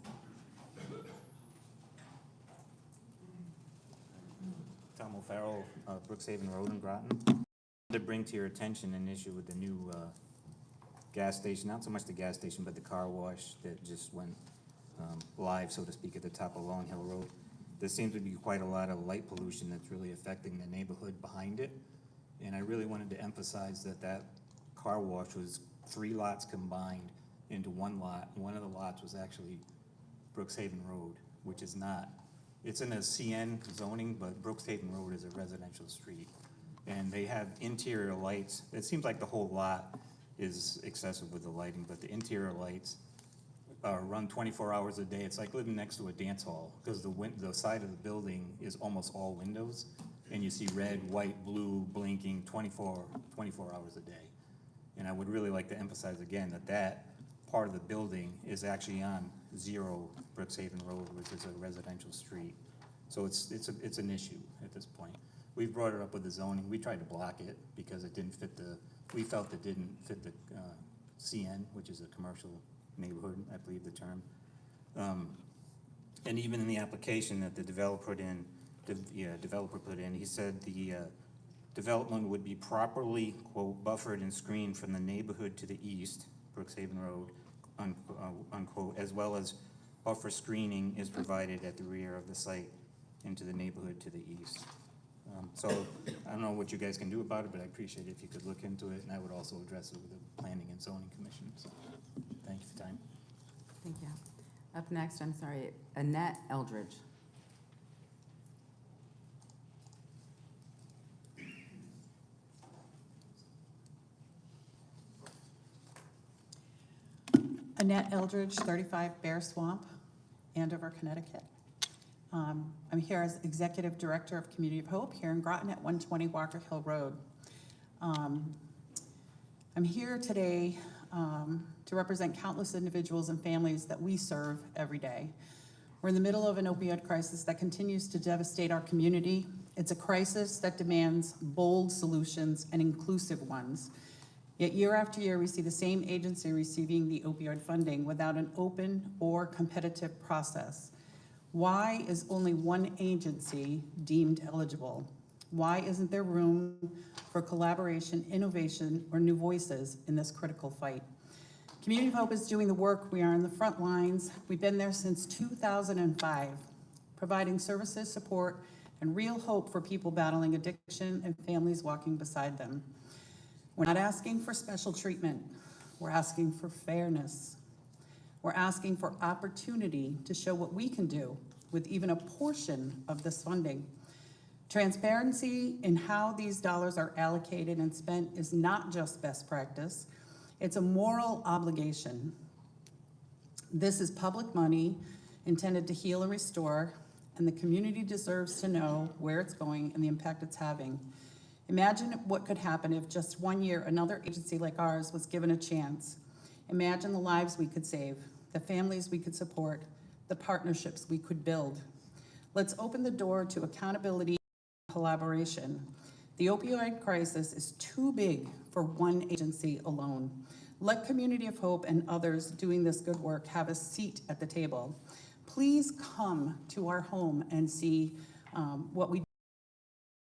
Tom O'Farrell, Brookshaven Road in Groton. To bring to your attention an issue with the new gas station, not so much the gas station, but the car wash that just went live, so to speak, at the top of Long Hill Road. There seems to be quite a lot of light pollution that's really affecting the neighborhood behind it. And I really wanted to emphasize that that car wash was 3 lots combined into 1 lot. One of the lots was actually Brookshaven Road, which is not. It's in a CN zoning, but Brookshaven Road is a residential street. And they have interior lights. It seems like the whole lot is excessive with the lighting, but the interior lights run 24 hours a day. It's like living next to a dance hall, because the side of the building is almost all windows, and you see red, white, blue blinking 24 hours a day. And I would really like to emphasize again that that part of the building is actually on 0 Brookshaven Road, which is a residential street. So it's an issue at this point. We've brought it up with the zoning. We tried to block it because it didn't fit we felt it didn't fit the CN, which is a commercial neighborhood, I believe the term. And even in the application that the developer put in, he said the development would be properly, quote, buffered and screened from the neighborhood to the east, Brookshaven Road, unquote, as well as buffer screening is provided at the rear of the site into the neighborhood to the east. So I don't know what you guys can do about it, but I appreciate it if you could look into it, and I would also address it with the Planning and Zoning Commission. So thank you for your time. Thank you. Up next, I'm sorry, Annette Eldridge. Annette Eldridge, 35 Bear Swamp, Andover, Connecticut. I'm here as Executive Director of Community of Hope here in Groton at 120 Walker Hill Road. I'm here today to represent countless individuals and families that we serve every day. We're in the middle of an opioid crisis that continues to devastate our community. It's a crisis that demands bold solutions and inclusive ones. Yet year after year, we see the same agency receiving the opioid funding without an open or competitive process. Why is only one agency deemed eligible? Why isn't there room for collaboration, innovation, or new voices in this critical fight? Community of Hope is doing the work. We are on the front lines. We've been there since 2005, providing services, support, and real hope for people battling addiction and families walking beside them. We're not asking for special treatment. We're asking for fairness. We're asking for opportunity to show what we can do with even a portion of this funding. Transparency in how these dollars are allocated and spent is not just best practice, it's a moral obligation. This is public money intended to heal and restore, and the community deserves to know where it's going and the impact it's having. Imagine what could happen if just 1 year another agency like ours was given a chance. Imagine the lives we could save, the families we could support, the partnerships we could build. Let's open the door to accountability and collaboration. The opioid crisis is too big for one agency alone. Let Community of Hope and others doing this good work have a seat at the table. Please come to our home and see what we do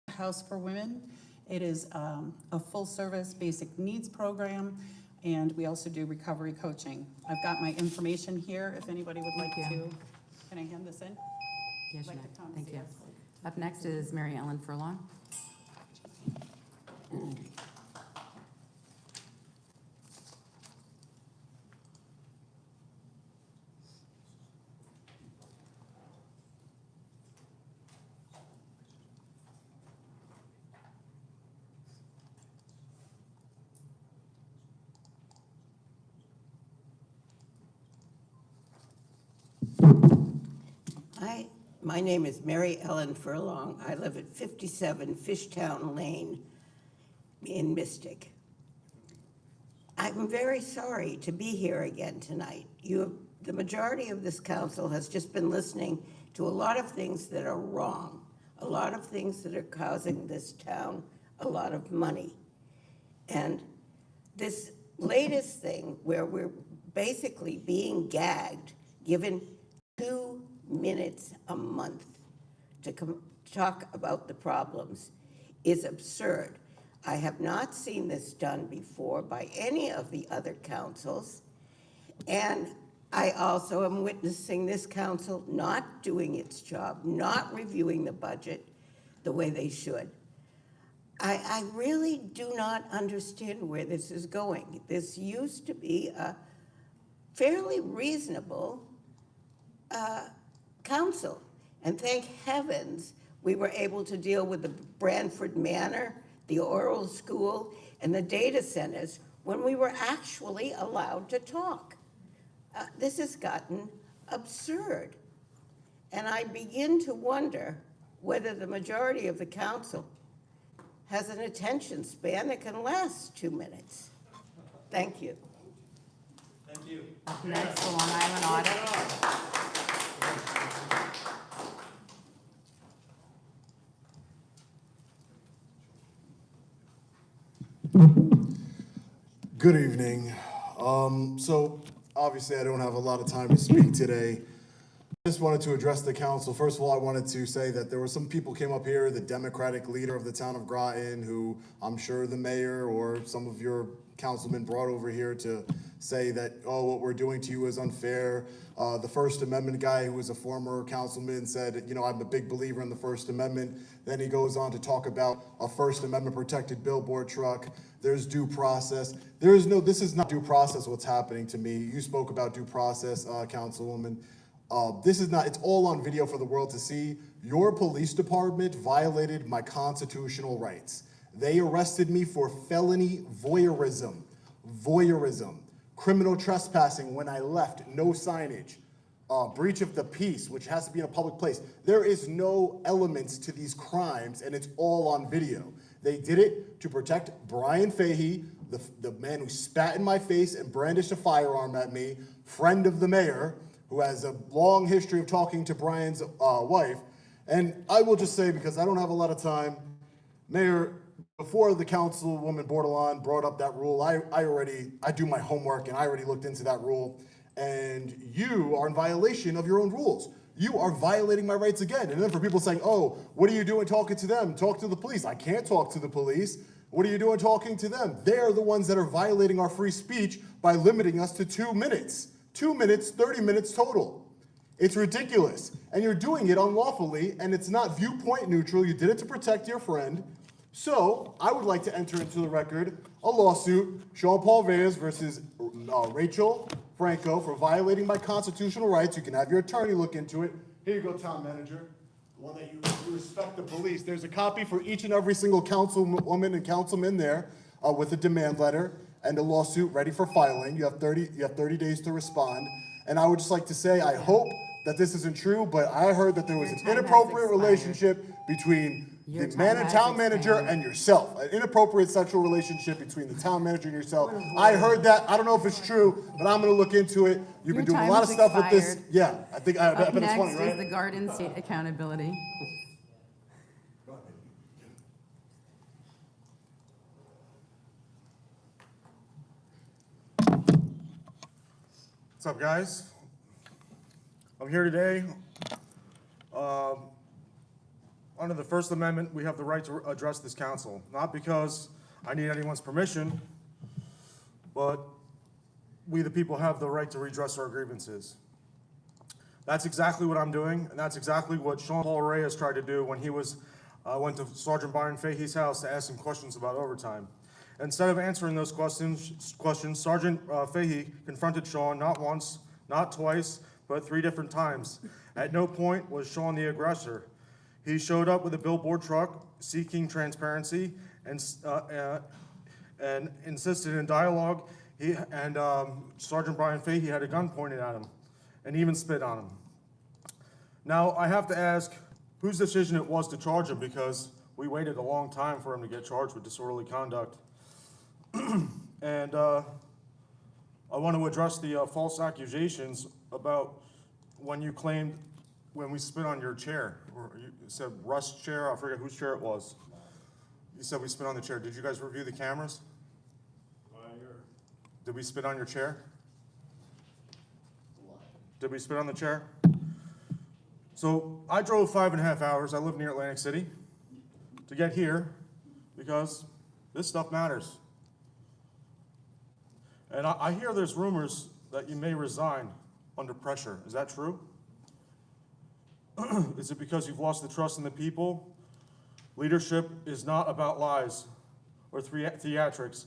at House for Women. It is a full-service basic needs program, and we also do recovery coaching. I've got my information here if anybody would like to. Can I hand this in? Yes, Like ma'am. to come Thank see you. us. Up next is Mary Ellen Furlong. Hi, my name is Mary Ellen Furlong. I live at 57 Fishtown Lane in Mystic. I'm very sorry to be here again tonight. The majority of this council has just been listening to a lot of things that are wrong, a lot of things that are causing this town a lot of money. And this latest thing where we're basically being gagged, given 2 minutes a month to talk about the problems is absurd. I have not seen this done before by any of the other councils. And I also am witnessing this council not doing its job, not reviewing the budget the way they should. I really do not understand where this is going. This used to be a fairly reasonable council. And thank heavens we were able to deal with the Branford Manor, the oral school, and the data centers when we were actually allowed to talk. This has gotten absurd. And I begin to wonder whether the majority of the council has an attention span that can last 2 minutes. Thank you. Thank you. Up next, the Long Island Audit. Good evening. So obviously I don't have a lot of time to speak today. I just wanted to address the council. First of all, I wanted to say that there were some people came up here, the Democratic leader of the town of Groton, who I'm sure the mayor or some of your councilmen brought over here to say that, oh, what we're doing to you is unfair. The First Amendment guy, who was a former councilman, said, you know, I'm a big believer in the First Amendment. Then he goes on to talk about a First Amendment protected billboard truck. There's due process. This is not due process what's happening to me. You spoke about due process, Councilwoman. This is not, it's all on video for the world to see. Your police department violated my constitutional rights. They arrested me for felony voyeurism, criminal trespassing when I left, no signage, breach of the peace, which has to be in a public place. There is no elements to these crimes, and it's all on video. They did it to protect Brian Fahey, the man who spat in my face and brandished a firearm at me, friend of the mayor, who has a long history of talking to Brian's wife. And I will just say, because I don't have a lot of time, Mayor, before the Councilwoman Bordelon brought up that rule, I do my homework and I already looked into that rule. And you are in violation of your own rules. You are violating my rights again. And then for people saying, oh, what are you doing talking to them? Talk to the police. I can't talk to the police. What are you doing talking to them? They're the ones that are violating our free speech by limiting us to 2 minutes. 2 minutes, 30 minutes total. It's ridiculous. And you're doing it unlawfully, and it's not viewpoint neutral. You did it to protect your friend. So I would like to enter into the record a lawsuit, Sean Paul Reyes versus Rachael Franco, for violating my constitutional rights. You can have your attorney look into it. Here you go, town manager. The one that you respect the police. There's a copy for each and every single councilwoman and councilman there with a demand letter and a lawsuit ready for filing. You have 30 days to respond. And I would just like to say, I hope that this isn't true, but I heard that there was an inappropriate relationship between the town manager and yourself. An inappropriate sexual relationship between the town manager and yourself. I heard that. I don't know if it's true, but I'm gonna look into it. You've been doing a lot of stuff with this. Yeah, I bet it's funny, right? Next is the Garden State Accountability. What's up, guys? I'm here today. Under the First Amendment, we have the right to address this council, not because I need anyone's permission, but we the people have the right to redress our grievances. That's exactly what I'm doing, and that's exactly what Sean Paul Reyes tried to do when he went to Sergeant Byron Fahey's house to ask him questions about overtime. Instead of answering those questions, Sergeant Fahey confronted Sean not once, not twice, but 3 different times. At no point was Sean the aggressor. He showed up with a billboard truck seeking transparency and insisted in dialogue. Sergeant Brian Fahey had a gun pointed at him and even spit on him. Now, I have to ask whose decision it was to charge him, because we waited a long time for him to get charged with disorderly conduct. And I want to address the false accusations about when you claimed when we spit on your chair, or you said Russ' chair, I forget whose chair it was. You said we spit on the chair. Did you guys review the cameras? Did we spit on your chair? Did we spit on the chair? So I drove 5.5 hours. I live near Atlantic City to get here because This stuff matters. And I hear there's rumors that you may resign under pressure. Is that true? Is it because you've lost the trust in the people? Leadership is not about lies or theatrics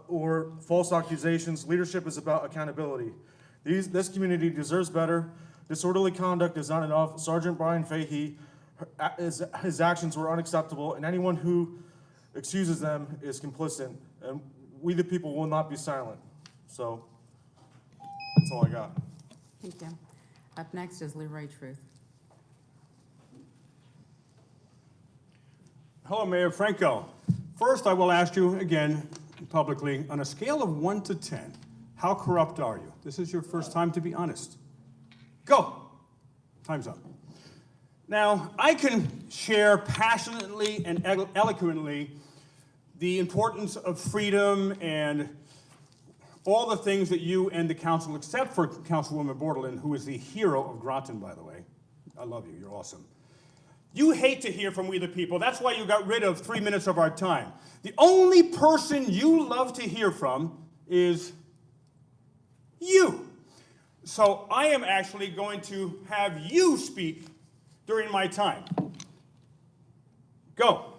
or false accusations. Leadership is about accountability. This community deserves better. Disorderly conduct is not enough. Sergeant Brian Fahey, his actions were unacceptable, and anyone who excuses them is complicit. And we, the people, will not be silent. So that's all I got. Thank you. Up next is Leroy Truth. Hello, Mayor Franco. First, I will ask you again publicly, on a scale of 1 to 10, how corrupt are you? This is your first time to be honest. Go. Time's up. Now, I can share passionately and eloquently the importance of freedom and all the things that you and the council, except for Councilwoman Bordelon, who is the hero of Groton, by the way. I love you, you're awesome. You hate to hear from we the people. That's why you got rid of 3 minutes of our time. The only person you love to hear from is you. So I am actually going to have you speak during my time. Go.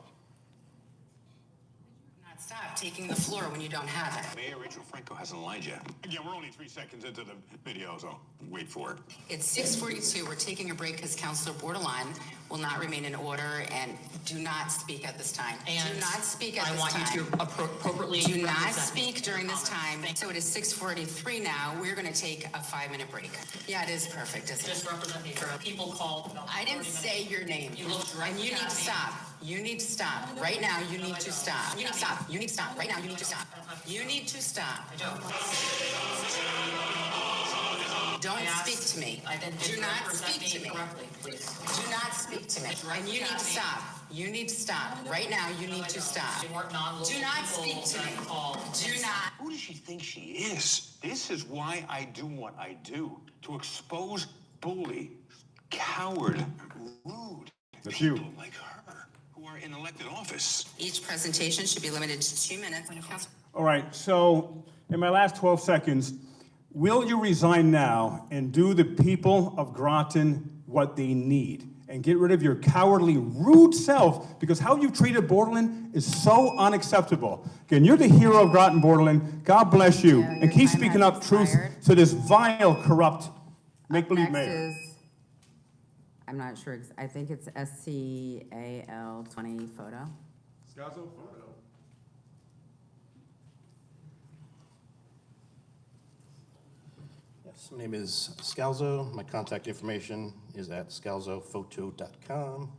Not stop taking the floor when you don't have it. Mayor Rachael Franco hasn't lied yet. Again, we're only 3 seconds into the video, so wait for it. It's 6:42. We're taking a break because Councilor Bordelon will not remain in order, and do not speak at this time. And do not speak at I this want time. you to appropriately Do not represent me. speak during this time. So it is 6:43 now. We're going to take a 5-minute break. Yeah, it is perfect, isn't it? Just represent me. People called. I didn't say your name. You look directly And you need at to me. stop. You need to stop. Right now, you need to stop. You need to stop. You need to stop. Right now, you need to stop. You need to stop. Don't speak to me. Do not speak to me. Do not speak to me. And you need to stop. You need to stop. Right now, you need to stop. Do not speak to me. Do not. Who does she think she is? This is why I do what I do. To expose bully, coward, rude people like her who are in elected office. Each presentation should be limited to 2 minutes. All right, so in my last 12 seconds, will you resign now and do the people of Groton what they need? And get rid of your cowardly, rude self, because how you treated Bordelon is so unacceptable. Again, you're the hero of Groton, Bordelon. God bless you. Yeah, And keep your time speaking has up truth expired. to this vile, corrupt, make-believe Next mayor. is, I'm not sure, I think it's SCAL 20 photo. Scazzo? Yes, my name is Scalzo. My contact information is at scalzophoto.com.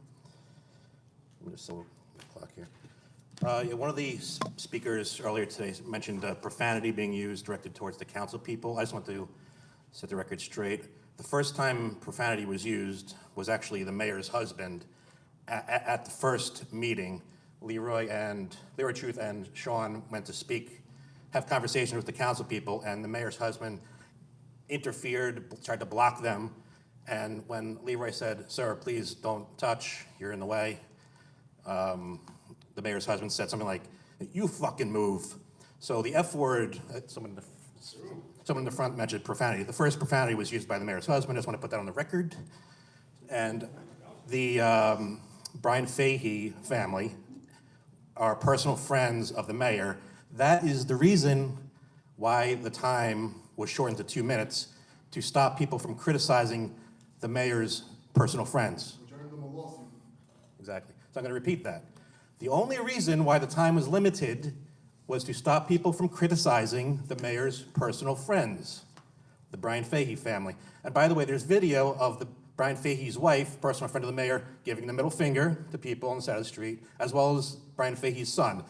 I'm just so clock here. Yeah, one of the speakers earlier today mentioned profanity being used directed towards the council people. I just want to set the record straight. The first time profanity was used was actually the mayor's husband at the first meeting. Leroy Truth and Sean went to speak, have conversations with the council people, and the mayor's husband interfered, tried to block them. And when Leroy said, "Sir, please don't touch, you're in the way," the mayor's husband said something like, "You fucking move." So the F word, someone in the front mentioned profanity. The first profanity was used by the mayor's husband. I just want to put that on the record. And the Brian Fahey family are personal friends of the mayor. That is the reason why the time was shortened to 2 minutes, to stop people from criticizing the mayor's personal friends. Exactly. So I'm going to repeat that. The only reason why the time was limited was to stop people from criticizing the mayor's personal friends, the Brian Fahey family. And by the way, there's video of the Brian Fahey's wife, personal friend of the mayor, giving the middle finger to people on the side of the street, as well as Brian Fahey's son.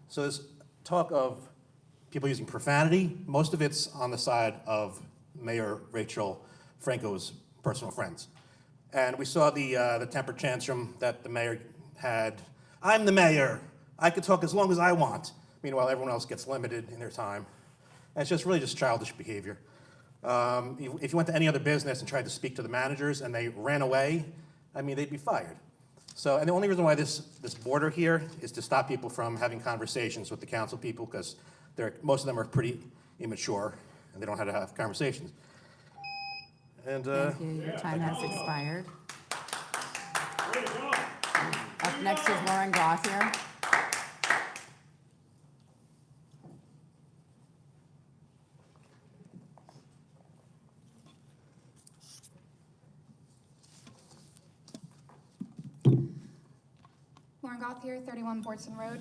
So there's talk of people using profanity. Most of it's on the side of Mayor Rachael Franco's personal friends. And we saw the temper tantrum that the mayor had. "I'm the mayor. I could talk as long as I want." Meanwhile, everyone else gets limited in their time. And it's just really just childish behavior. If you went to any other business and tried to speak to the managers and they ran away, I mean, they'd be fired. So, and the only reason why this border here is to stop people from having conversations with the council people, because most of them are pretty immature and they don't know how to have conversations. And Thank you. Your time has expired. Up next is Lauren Gauthier. Lauren Gauthier, 31 Bordelon Road.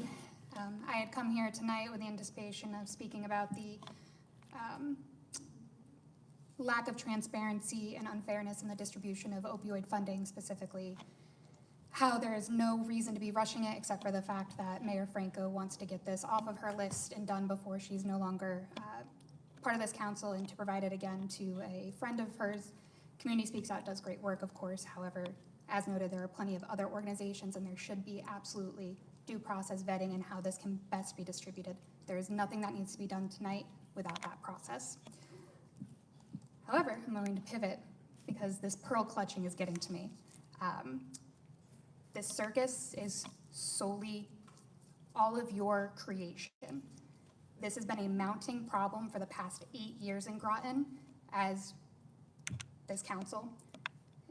I had come here tonight with the anticipation of speaking about the lack of transparency and unfairness in the distribution of opioid funding, specifically how there is no reason to be rushing it except for the fact that Mayor Franco wants to get this off of her list and done before she's no longer part of this council, and to provide it again to a friend of hers. Community Speaks Out does great work, of course. However, as noted, there are plenty of other organizations, and there should be absolutely due process vetting in how this can best be distributed. There is nothing that needs to be done tonight without that process. However, I'm going to pivot because this pearl clutching is getting to me. This circus is solely all of your creation. This has been a mounting problem for the past 8 years in Groton, as this council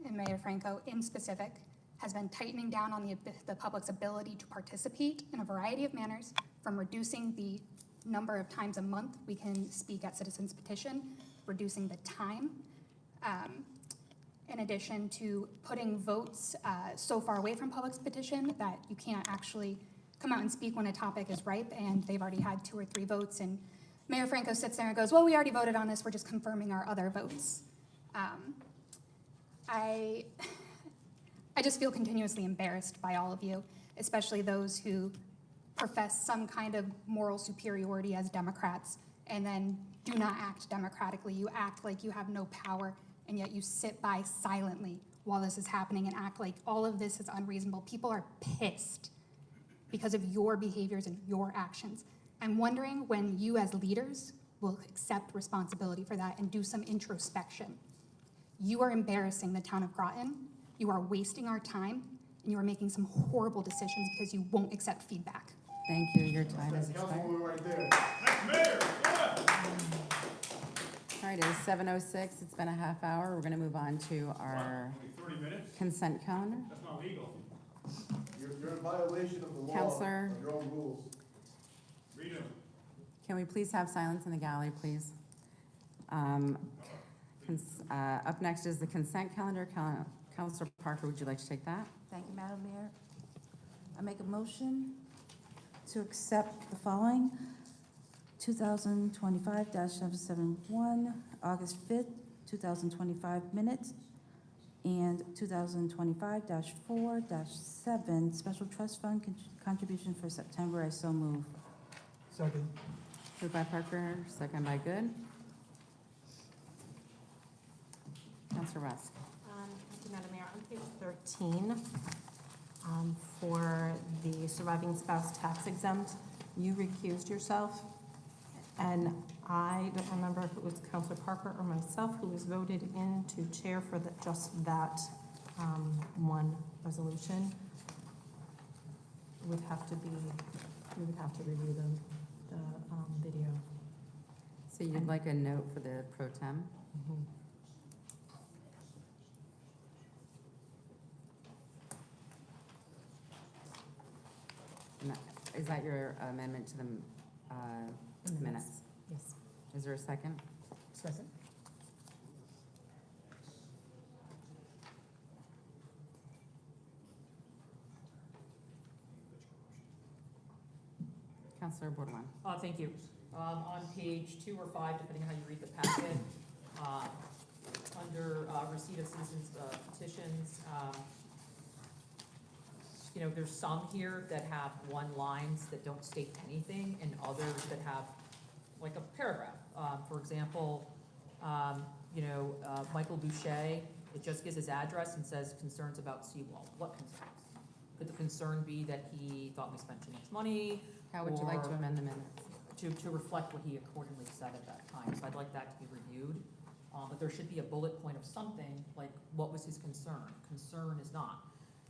and Mayor Franco in specific has been tightening down on the public's ability to participate in a variety of manners, from reducing the number of times a month we can speak at citizens petition, reducing the time, in addition to putting votes so far away from public's petition that you can't actually come out and speak when a topic is ripe and they've already had 2 or 3 votes, and Mayor Franco sits there and goes, well, we already voted on this, we're just confirming our other votes. I just feel continuously embarrassed by all of you, especially those who profess some kind of moral superiority as Democrats and then do not act democratically. You act like you have no power, and yet you sit by silently while this is happening and act like all of this is unreasonable. People are pissed because of your behaviors and your actions. I'm wondering when you as leaders will accept responsibility for that and do some introspection. You are embarrassing the town of Groton, you are wasting our time, and you are making some horrible decisions because you won't accept feedback. Thank you. Your time has expired. Right there. All right, it is 7:06. It's been a half hour. We're going to move on to our 30 minutes? consent calendar. That's not legal. You're in violation of the law. Councilor. Of your own rules. Read them. Can we please have silence in the gallery, please? Up next is the consent calendar. Councilor Parker, would you like to take that? Thank you, Madam Mayor. I make a motion to accept the following: 2025-771, August 5th, 2025 minutes, and 2025-4-7, special trust fund contribution for September. I so move. Second. Moved by Parker, second by Goode. Councilor Rusk. Thank you, Madam Mayor. On page 13, for the surviving spouse tax exempt, you recused yourself, and I don't remember if it was Councilor Parker or myself who was voted in to chair for just that one resolution. We would have to review the video. So you'd like a note for the pro tem? Mm-hmm. Is that your amendment to the minutes? Yes. Is there a second? Second. Councilor Bordelon. Thank you. On page 2 or 5, depending how you read the packet, under receipt of citizens petitions, you know, there's some here that have one lines that don't state anything, and others that have like a paragraph. For example, you know, Michael Boucher, it just gives his address and says concerns about seawall. What concerns? Could the concern be that he thought we spent too much money? How would you like to amend the minutes? To reflect what he accordingly said at that time. So I'd like that to be reviewed. But there should be a bullet point of something, like what was his concern? Concern is not.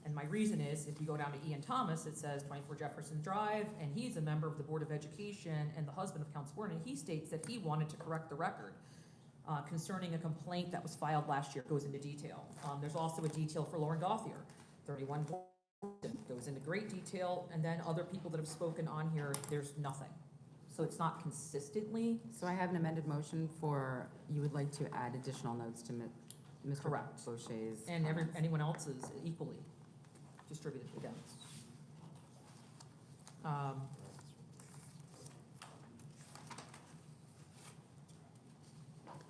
And my reason is, if you go down to Ian Thomas, it says 24 Jefferson Drive, and he's a member of the Board of Education and the husband of Councilor, and he states that he wanted to correct the record concerning a complaint that was filed last year. It goes into detail. There's also a detail for Lauren Gauthier, 31 Bordelon, goes into great detail, and then other people that have spoken on here, there's nothing. So it's not consistently. So I have an amended motion for, you would like to add additional notes to Mr. Correct. Boucher's. And anyone else's equally distributed again.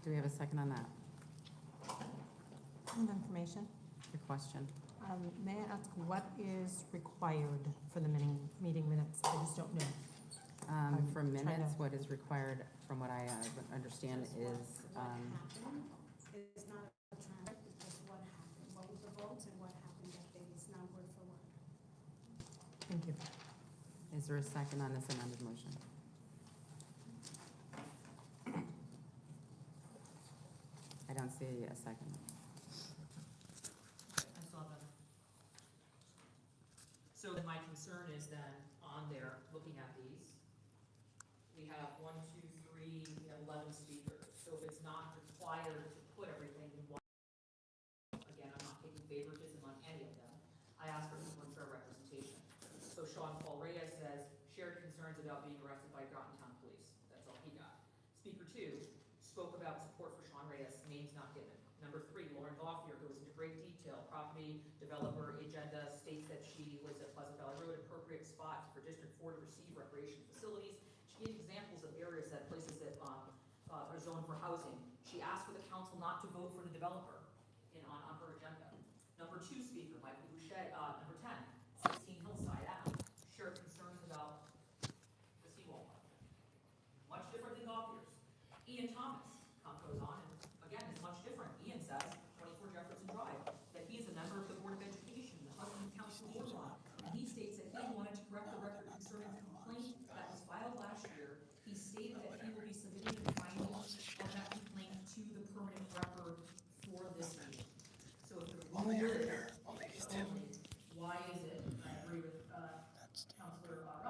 Do we have a second on that? Point of information. Your question? May I ask what is required for the meeting minutes? I just don't know. For I'm trying minutes, to- what is required, from what I understand, is, It's not a transcript, it's just what happened, what was the votes and what happened that day. It's not word for word. Thank you. is there a second on this amended motion? I don't see a second. I saw that. So then my concern is then, on there, looking at these, we have 1, 2, 3, we have 11 speakers. So if it's not required to put everything in one, again, I'm not taking favoritism on any of them. I ask for equal and fair representation. So Sean Paul Reyes says, shared concerns about being arrested by Groton Town Police. That's all he got. Speaker 2 spoke about support for Sean Reyes, names not given. Number 3, Lauren Gauthier goes into great detail. Property developer agenda states that she lives at Pleasant Valley Road, appropriate spot for District 4 to receive recreation facilities. She gave examples of areas that places that are zoned for housing. She asked for the council not to vote for the developer on her agenda. Number 2 speaker, Michael Boucher, number 10, 16 Hillside Ave, shared concerns about the seawall. Much different than Gauthier's. Ian Thomas goes on, and again, it's much different. Ian says, 24 Jefferson Drive, that he is a member of the Board of Education, the husband of Councilor Bordelon, and he states that he wanted to correct the record concerning the complaint that was filed last year. He stated that he will be submitting the findings of that complaint to the permanent record for this meeting. So if the rule is only, why is it, I agree with Councilor Russ,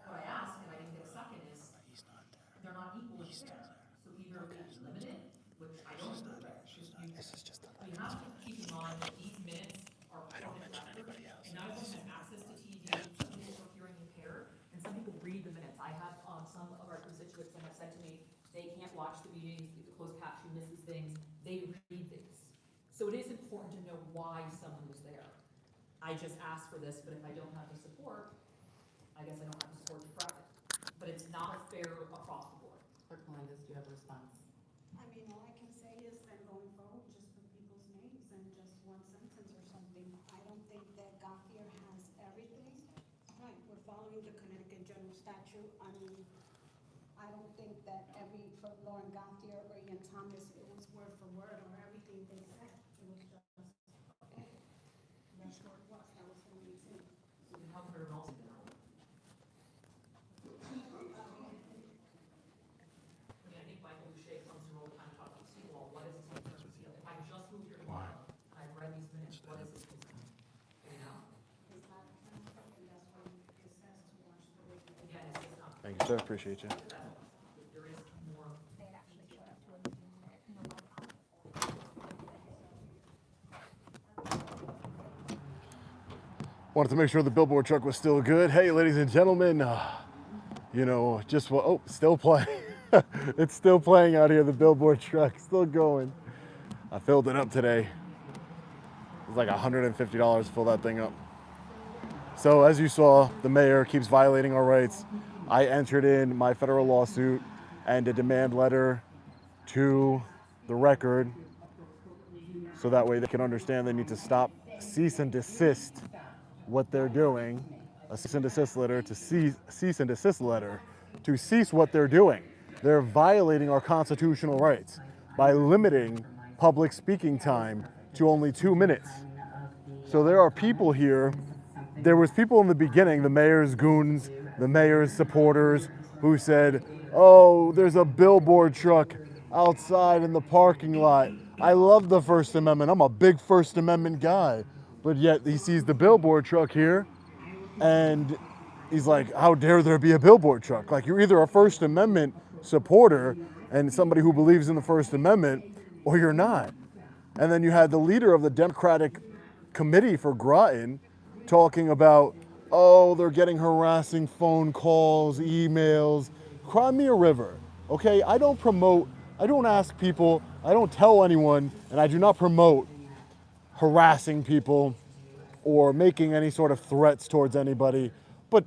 what I asked, and I didn't get a second, is they're not equal and fair. So either we limit it, which I don't agree with, this is just we have to keep in mind that these minutes are permanent record, and not everyone has access to TV, some people are hearing impaired, and some people read the minutes. I have some of our constituents that have said to me, they can't watch the meetings, the closed caption misses things, they read things. So it is important to know why someone was there. I just asked for this, but if I don't have the support, I guess I don't have the support to correct it. But it's not fair across the board. Clerk Melendez, do you have a response? I mean, all I can say is that going forward, just put people's names and just one sentence or something. I don't think that Gauthier has everything. Right, we're following the Connecticut General Statute. I mean, I don't think that for Lauren Gauthier or Ian Thomas, it was word for word or everything they said. It was just, okay. That's what it was. That was the only thing. So you can help her also now. I think Michael Boucher comes from all the time talking to you all. What is his concern? If I just moved here tomorrow, and I've read these minutes, what is his concern? You know? It's not a conflict, and that's why it says to watch the video. Again, it's just not. Thank you, sir. Appreciate you. There is more. They actually showed up to a meeting there. Wanted to make sure the billboard truck was still good. Hey, ladies and gentlemen, you know, just what, oh, still playing. It's still playing out here, the billboard truck, still going. I filled it up today. It was like $150 to fill that thing up. So as you saw, the mayor keeps violating our rights. I entered in my federal lawsuit and a demand letter to the record so that way they can understand they need to stop, cease and desist what they're doing. A cease and desist letter to cease and desist letter to cease what they're doing. They're violating our constitutional rights by limiting public speaking time to only 2 minutes. So there are people here, there was people in the beginning, the mayor's goons, the mayor's supporters, who said, oh, there's a billboard truck outside in the parking lot. I love the First Amendment. I'm a big First Amendment guy. but yet he sees the billboard truck here, and he's like, how dare there be a billboard truck? Like, you're either a First Amendment supporter and somebody who believes in the First Amendment, or you're not. And then you had the leader of the Democratic Committee for Groton talking about, oh, they're getting harassing phone calls, emails. Cry me a river, okay? I don't ask people, I don't tell anyone, and I do not promote harassing people or making any sort of threats towards anybody. But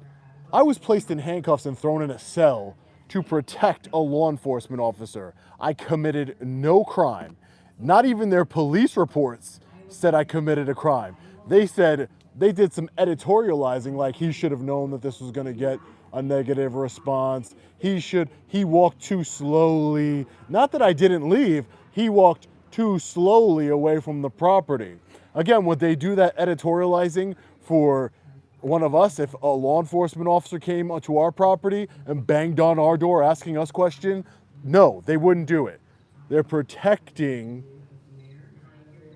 I was placed in handcuffs and thrown in a cell to protect a law enforcement officer. I committed no crime. Not even their police reports said I committed a crime. They said they did some editorializing, like he should have known that this was gonna get a negative response. He walked too slowly. Not that I didn't leave, he walked too slowly away from the property. Again, would they do that editorializing for one of us if a law enforcement officer came to our property and banged on our door asking us questions? No, they wouldn't do it. They're protecting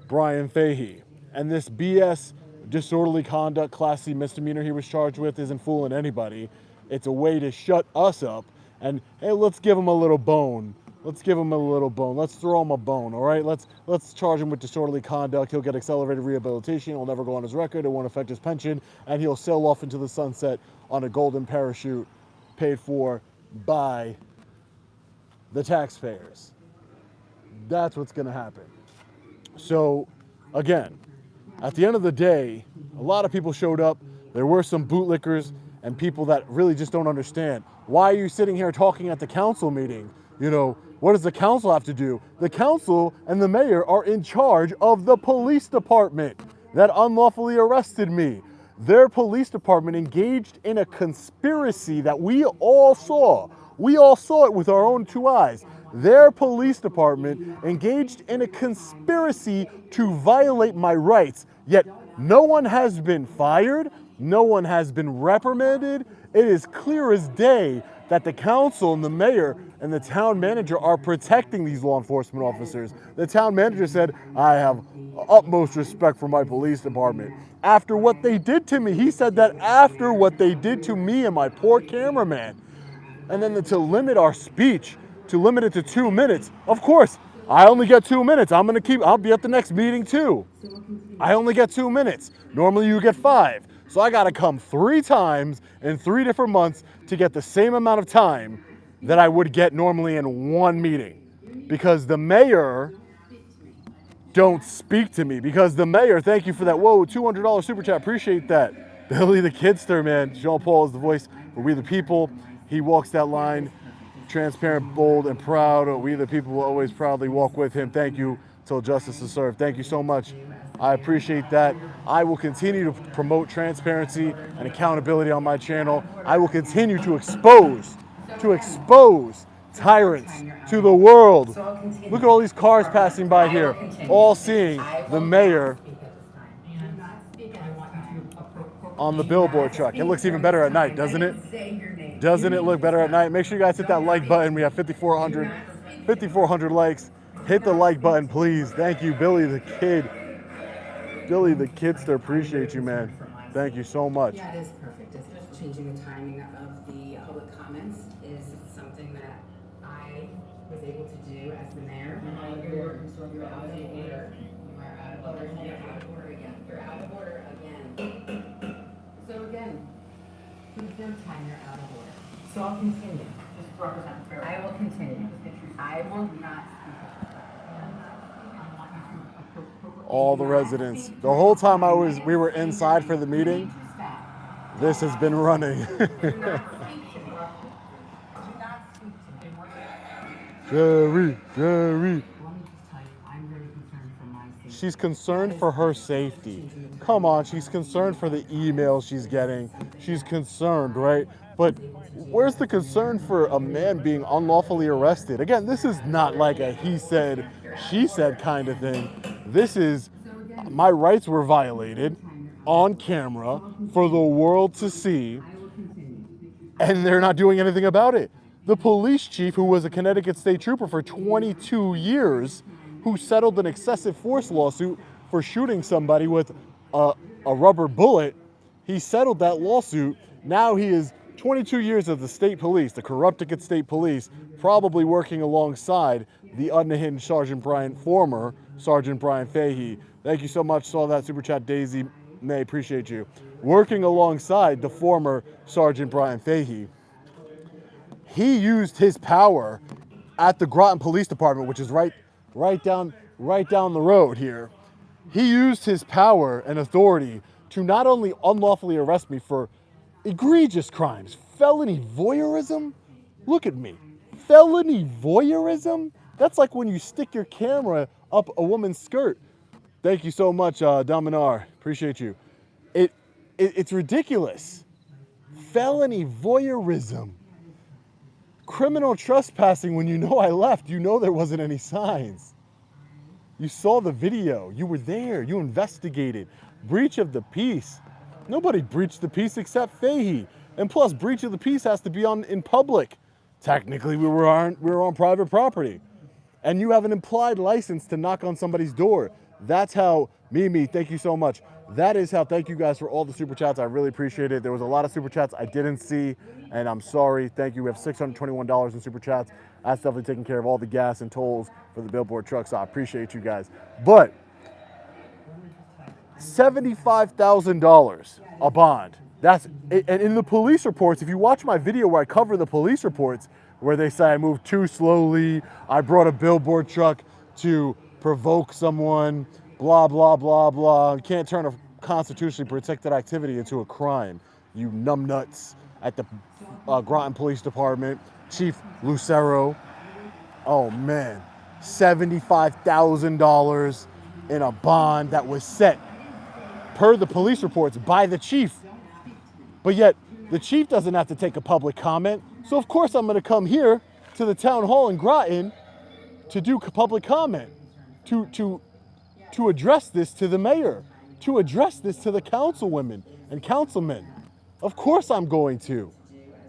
Brian Fahey. And this BS disorderly conduct Class C misdemeanor he was charged with isn't fooling anybody. It's a way to shut us up and, hey, let's give him a little bone. Let's give him a little bone. Let's throw him a bone, all right? Let's charge him with disorderly conduct. He'll get accelerated rehabilitation. It'll never go on his record. It won't affect his pension. And he'll sail off into the sunset on a golden parachute paid for by the taxpayers. That's what's going to happen. So, again, at the end of the day, a lot of people showed up. There were some bootlickers and people that really just don't understand. Why are you sitting here talking at the council meeting? You know, what does the council have to do? The council and the mayor are in charge of the police department that unlawfully arrested me. Their police department engaged in a conspiracy that we all saw. We all saw it with our own two eyes. Their police department engaged in a conspiracy to violate my rights, yet no one has been fired, no one has been reprimanded. It is clear as day that the council and the mayor and the town manager are protecting these law enforcement officers. The town manager said, I have utmost respect for my police department. After what they did to me, he said that after what they did to me and my poor cameraman. And then to limit our speech, to limit it to 2 minutes, of course, I only get 2 minutes. I'll be at the next meeting too. I only get 2 minutes. Normally you get 5. So I gotta come 3 times in 3 different months to get the same amount of time that I would get normally in 1 meeting. Because the mayor don't speak to me. Because the mayor, thank you for that. Whoa, $200 super chat, appreciate that. Billy the Kidster, man. Jean Paul is the voice for We the People. He walks that line, transparent, bold, and proud. We the people will always proudly walk with him. Thank you till justice is served. Thank you so much. I appreciate that. I will continue to promote transparency and accountability on my channel. I will continue to expose tyrants to the world. Look at all these cars passing by here, all seeing the mayor on the billboard truck. It looks even better at night, doesn't it? Doesn't it look better at night? Make sure you guys hit that like button. We have 5,400 likes. Hit the like button, please. Thank you, Billy the Kid. Billy the Kidster, appreciate you, man. Thank you so much. Yeah, it is perfect. It's just changing the timing of the public comments is something that I was able to do as the mayor. You're out of order. You are out of order. You're out of order again. You're out of order again. So again, for the 3rd time, you're out of order. So I'll continue. Just represent fair. I will continue. I will not all the residents. The whole time we were inside for the meeting, this has been running. Jerry. She's concerned for her safety. Come on, she's concerned for the emails she's getting. She's concerned, right? But where's the concern for a man being unlawfully arrested? Again, this is not like a he said, she said kind of thing. This is, my rights were violated on camera for the world to see, and they're not doing anything about it. The police chief, who was a Connecticut state trooper for 22 years, who settled an excessive force lawsuit for shooting somebody with a rubber bullet. He settled that lawsuit. Now he is 22 years of the state police, the corrupted state police, probably working alongside the unhinged former Sergeant Brian Fahey. Thank you so much. Saw that super chat, Daisy May. Appreciate you. Working alongside the former Sergeant Brian Fahey. He used his power at the Groton Police Department, which is right down the road here. He used his power and authority to not only unlawfully arrest me for egregious crimes, felony voyeurism. Look at me, felony voyeurism. That's like when you stick your camera up a woman's skirt. Thank you so much, Dominar. Appreciate you. It's ridiculous. Felony voyeurism. Criminal trespassing when you know I left. You know there wasn't any signs. You saw the video. You were there. You investigated. Breach of the peace. Nobody breached the peace except Fahey. And plus, breach of the peace has to be in public. Technically, we were on private property. And you have an implied license to knock on somebody's door. That's how, Mimi, thank you so much. That is how, thank you guys for all the super chats. I really appreciate it. There was a lot of super chats I didn't see, and I'm sorry. Thank you. We have $621 in super chats. That's definitely taking care of all the gas and tolls for the Billboard truck, so I appreciate you guys. But $75,000 a bond. And in the police reports, if you watch my video where I cover the police reports, where they say I moved too slowly, I brought a Billboard truck to provoke someone, blah, blah, blah, blah. You can't turn a constitutionally protected activity into a crime. You numbnuts at the Groton Police Department, Chief Lucero. Oh man, $75,000 in a bond that was set per the police reports by the chief. But yet the chief doesn't have to take a public comment. So of course I'm gonna come here to the town hall in Groton to do public comment, to address this to the mayor, to address this to the councilwomen and councilmen. Of course I'm going to.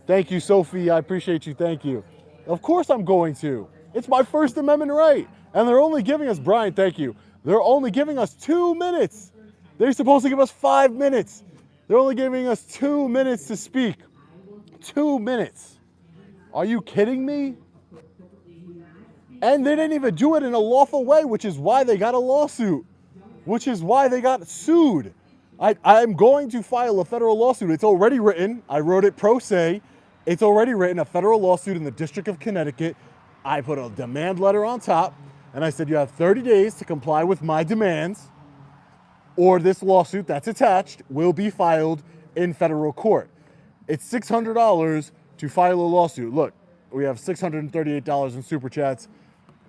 Thank you, Sophie, I appreciate you, thank you. Of course I'm going to. It's my First Amendment right. And they're only giving us, Brian, thank you. They're only giving us 2 minutes. They're supposed to give us 5 minutes. They're only giving us 2 minutes to speak. 2 minutes. Are you kidding me? And they didn't even do it in a lawful way, which is why they got a lawsuit, which is why they got sued. I'm going to file a federal lawsuit. It's already written. I wrote it pro se. It's already written, a federal lawsuit in the District of Connecticut. I put a demand letter on top, and I said, you have 30 days to comply with my demands, or this lawsuit that's attached will be filed in federal court. It's $600 to file a lawsuit. Look, we have $638 in super chats.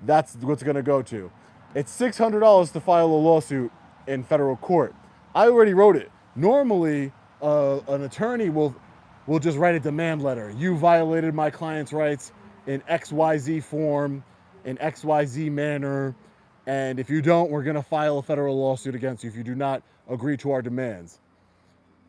That's what's gonna go to. It's $600 to file a lawsuit in federal court. I already wrote it. Normally, an attorney will just write a demand letter. You violated my client's rights in XYZ form, in XYZ manner, and if you don't, we're gonna file a federal lawsuit against you if you do not agree to our demands.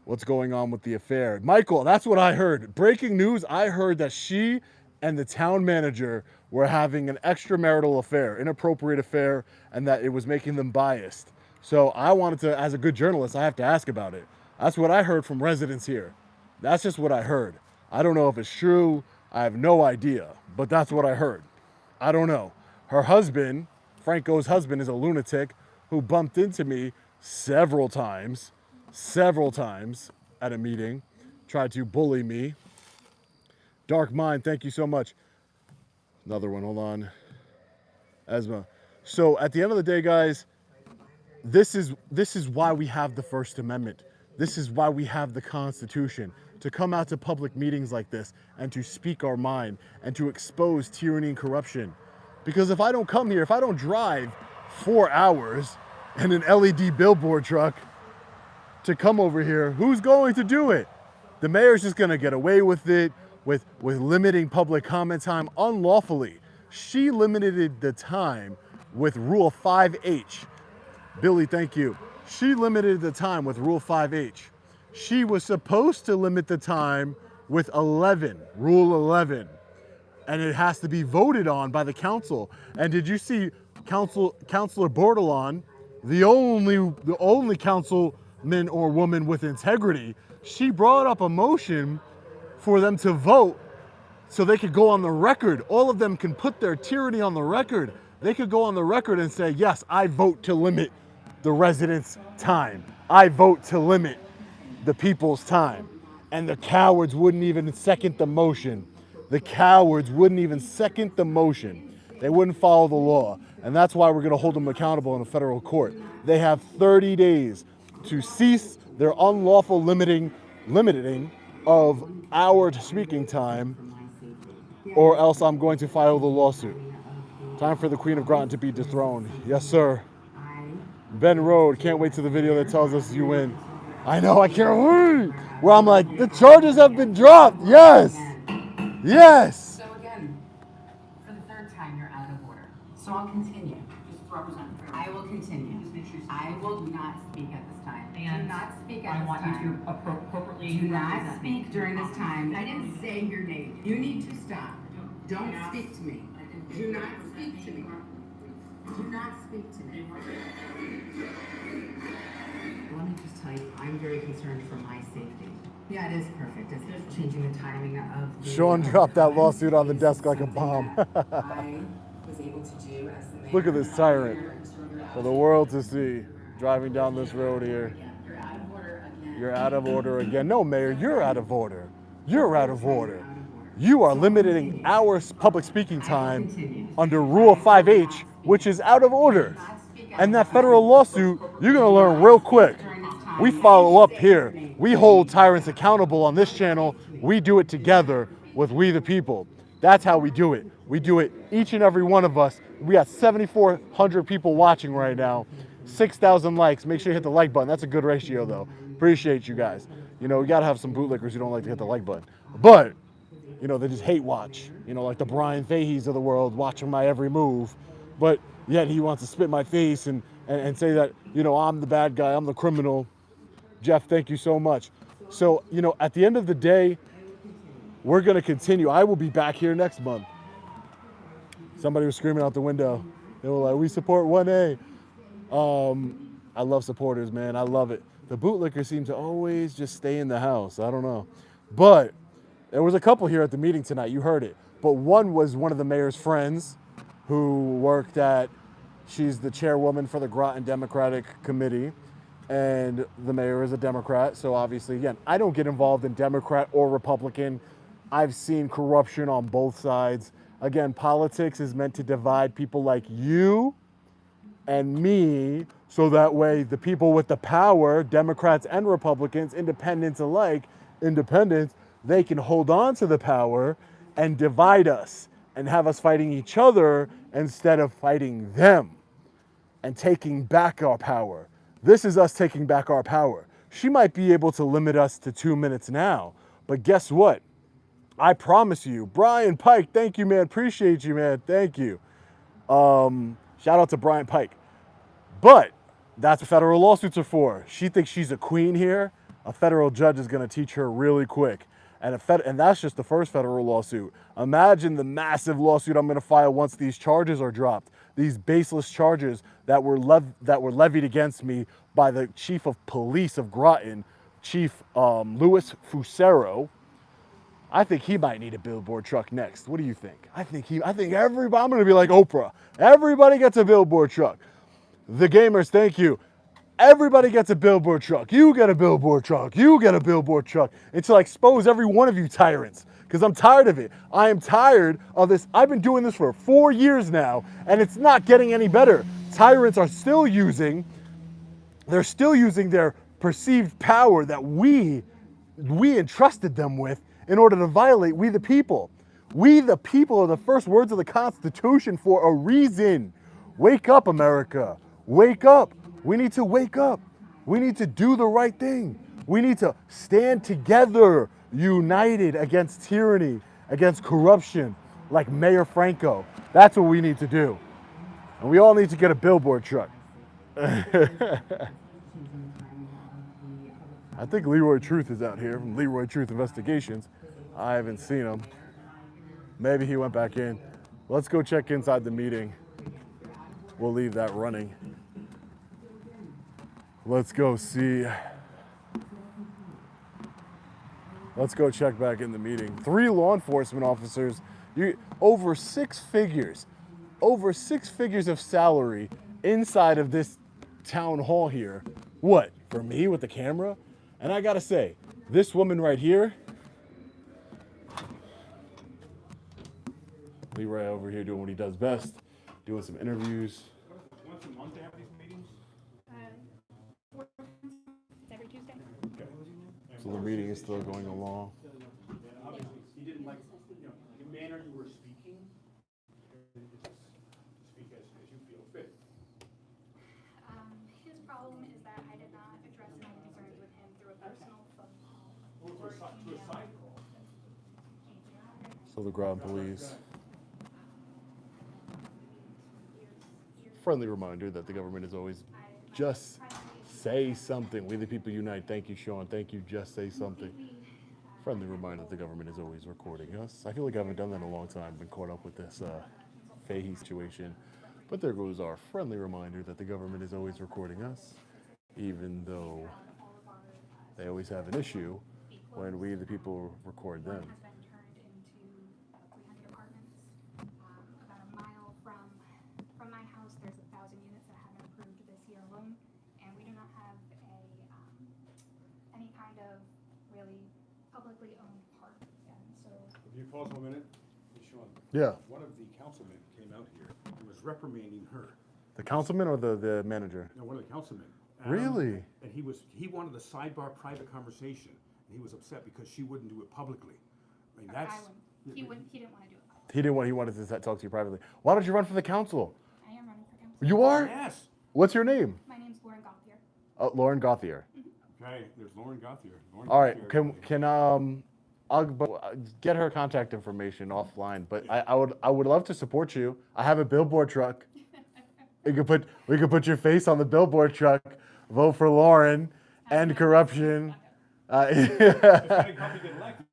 What's going on with the affair? Michael, that's what I heard. Breaking news, I heard that she and the town manager were having an extramarital affair, inappropriate affair, and that it was making them biased. So I wanted to, as a good journalist, I have to ask about it. That's what I heard from residents here. That's just what I heard. I don't know if it's true. I have no idea, but that's what I heard. I don't know. Her husband, Franco's husband, is a lunatic who bumped into me several times at a meeting, tried to bully me. Dark Mind, thank you so much. Another one, hold on. Esma. So at the end of the day, guys, this is why we have the First Amendment. This is why we have the Constitution, to come out to public meetings like this and to speak our mind and to expose tyranny and corruption. Because if I don't come here, if I don't drive 4 hours in an LED billboard truck to come over here, who's going to do it? The mayor's just gonna get away with it, with limiting public comment time unlawfully. She limited the time with Rule 5H. Billy, thank you. She limited the time with Rule 5H. She was supposed to limit the time with 11, Rule 11. And it has to be voted on by the council. And did you see Councilor Bordelon, the only council councilman or woman with integrity. She brought up a motion for them to vote so they could go on the record. All of them can put their tyranny on the record. They could go on the record and say, yes, I vote to limit the residents' time. I vote to limit the people's time. And the cowards wouldn't even second the motion. The cowards wouldn't even second the motion. They wouldn't follow the law. And that's why we're gonna hold them accountable in a federal court. They have 30 days to cease their unlawful limiting of our speaking time, or else I'm going to file the lawsuit. Time for the Queen of Groton to be dethroned. Yes, sir. Ben Road, can't wait to the video that tells us you win. I know, I can't wait. Where I'm like, the charges have been dropped. Yes. Yes. So again, for the third time, you're out of order. So I'll continue. Just represent. I will continue. I will not speak at this time. Do not speak at this time. I want you to appropriately. Do not speak during this time. I didn't say your name. You need to stop. Don't speak to me. Do not speak to me. Do not speak to me. Let me just tell you, I'm very concerned for my safety. Yeah, it is perfect. It's just changing the timing of the... Sean dropped that lawsuit on the desk like a bomb. I was able to do as the mayor. Look at this tyrant for the world to see driving down this road here. You're out of order again. You're out of order again. No, Mayor, you're out of order. You're out of order. You are limiting our public speaking time under Rule 5H, which is out of order. And that federal lawsuit, you're gonna learn real quick. We follow up here. We hold tyrants accountable on this channel. We do it together with We the People. That's how we do it. We do it, each and every one of us. We got 7,400 people watching right now, 6,000 likes. Make sure you hit the like button. That's a good ratio though. Appreciate you guys. You know, we gotta have some bootlickers who don't like to hit the like button. But, you know, they just hate watch. You know, like the Brian Fahey's of the world, watching my every move. But yet he wants to spit my face and say that, you know, I'm the bad guy, I'm the criminal. Jeff, thank you so much. So, you know, at the end of the day, we're gonna continue. I will be back here next month. Somebody was screaming out the window. They were like, we support 1A. I love supporters, man, I love it. The bootlickers seem to always just stay in the house, I don't know. But there was a couple here at the meeting tonight, you heard it. But one was one of the mayor's friends who worked at, she's the chairwoman for the Groton Democratic Committee, and the mayor is a Democrat, so obviously, again, I don't get involved in Democrat or Republican. I've seen corruption on both sides. Again, politics is meant to divide people like you and me, so that way the people with the power, Democrats and Republicans, independents alike, they can hold on to the power and divide us and have us fighting each other instead of fighting them and taking back our power. This is us taking back our power. She might be able to limit us to 2 minutes now, but guess what? I promise you, Brian Pike, thank you, man. Appreciate you, man. Thank you. Shout out to Brian Pike. But that's what federal lawsuits are for. She thinks she's a queen here. A federal judge is going to teach her really quick. And that's just the first federal lawsuit. Imagine the massive lawsuit I'm going to file once these charges are dropped. These baseless charges that were levied against me by the chief of police of Groton, Chief U.S Fusaro. I think he might need a billboard truck next. What do you think? I think everybody, I'm going to be like Oprah. Everybody gets a billboard truck. The gamers, thank you. Everybody gets a billboard truck. You get a billboard truck. You get a billboard truck. Until I expose every one of you tyrants. Because I'm tired of it. I am tired of this. I've been doing this for 4 years now, and it's not getting any better. Tyrants are still using, they're still using their perceived power that we entrusted them with in order to violate We the People. We the people are the first words of the Constitution for a reason. Wake up, America. Wake up. We need to wake up. We need to do the right thing. We need to stand together, united against tyranny, against corruption, like Mayor Franco. That's what we need to do. And we all need to get a billboard truck. I think Leroy Truth is out here from Leroy Truth Investigations. I haven't seen him. Maybe he went back in. Let's go check inside the meeting. We'll leave that running. Let's go see. Let's go check back in the meeting. 3 law enforcement officers, over 6 figures of salary inside of this town hall here. What, for me with the camera? And I gotta say, this woman right here, Leroy over here doing what he does best, doing some interviews. Once a month they have these meetings? Every Tuesday. Okay. So the meeting is still going along. Obviously, he didn't like, the manner you were speaking. Speak as you feel fit. His problem is that I did not address my concerns with him through a personal phone call or email. So the Groton police. Friendly reminder that the government is always just say something. We the people unite. Thank you, Sean. Thank you. Just say something. Friendly reminder that the government is always recording us. I feel like I haven't done that in a long time. Been caught up with this Fahey situation. But there goes our friendly reminder that the government is always recording us, even though they always have an issue when we the people record them. From my house, there's 1,000 units that have been approved this year alone, and we do not have any kind of really publicly owned park. And so, If you pause 1 minute, Sean. Yeah. One of the councilmen came out here and was reprimanding her. The councilman or the manager? No, one of the councilmen. Really? And he wanted a sidebar private conversation, and he was upset because she wouldn't do it publicly. I mean, that's. he didn't want to do it. He wanted to talk to you privately. Why don't you run for the council? I am running for council. You are? Yes. What's your name? My name's Lauren Gauthier. Lauren Gauthier. Okay, there's Lauren Gauthier. All right, can I'll get her contact information offline, but I would love to support you. I have a billboard truck. We could put your face on the billboard truck. Vote for Lauren, end corruption.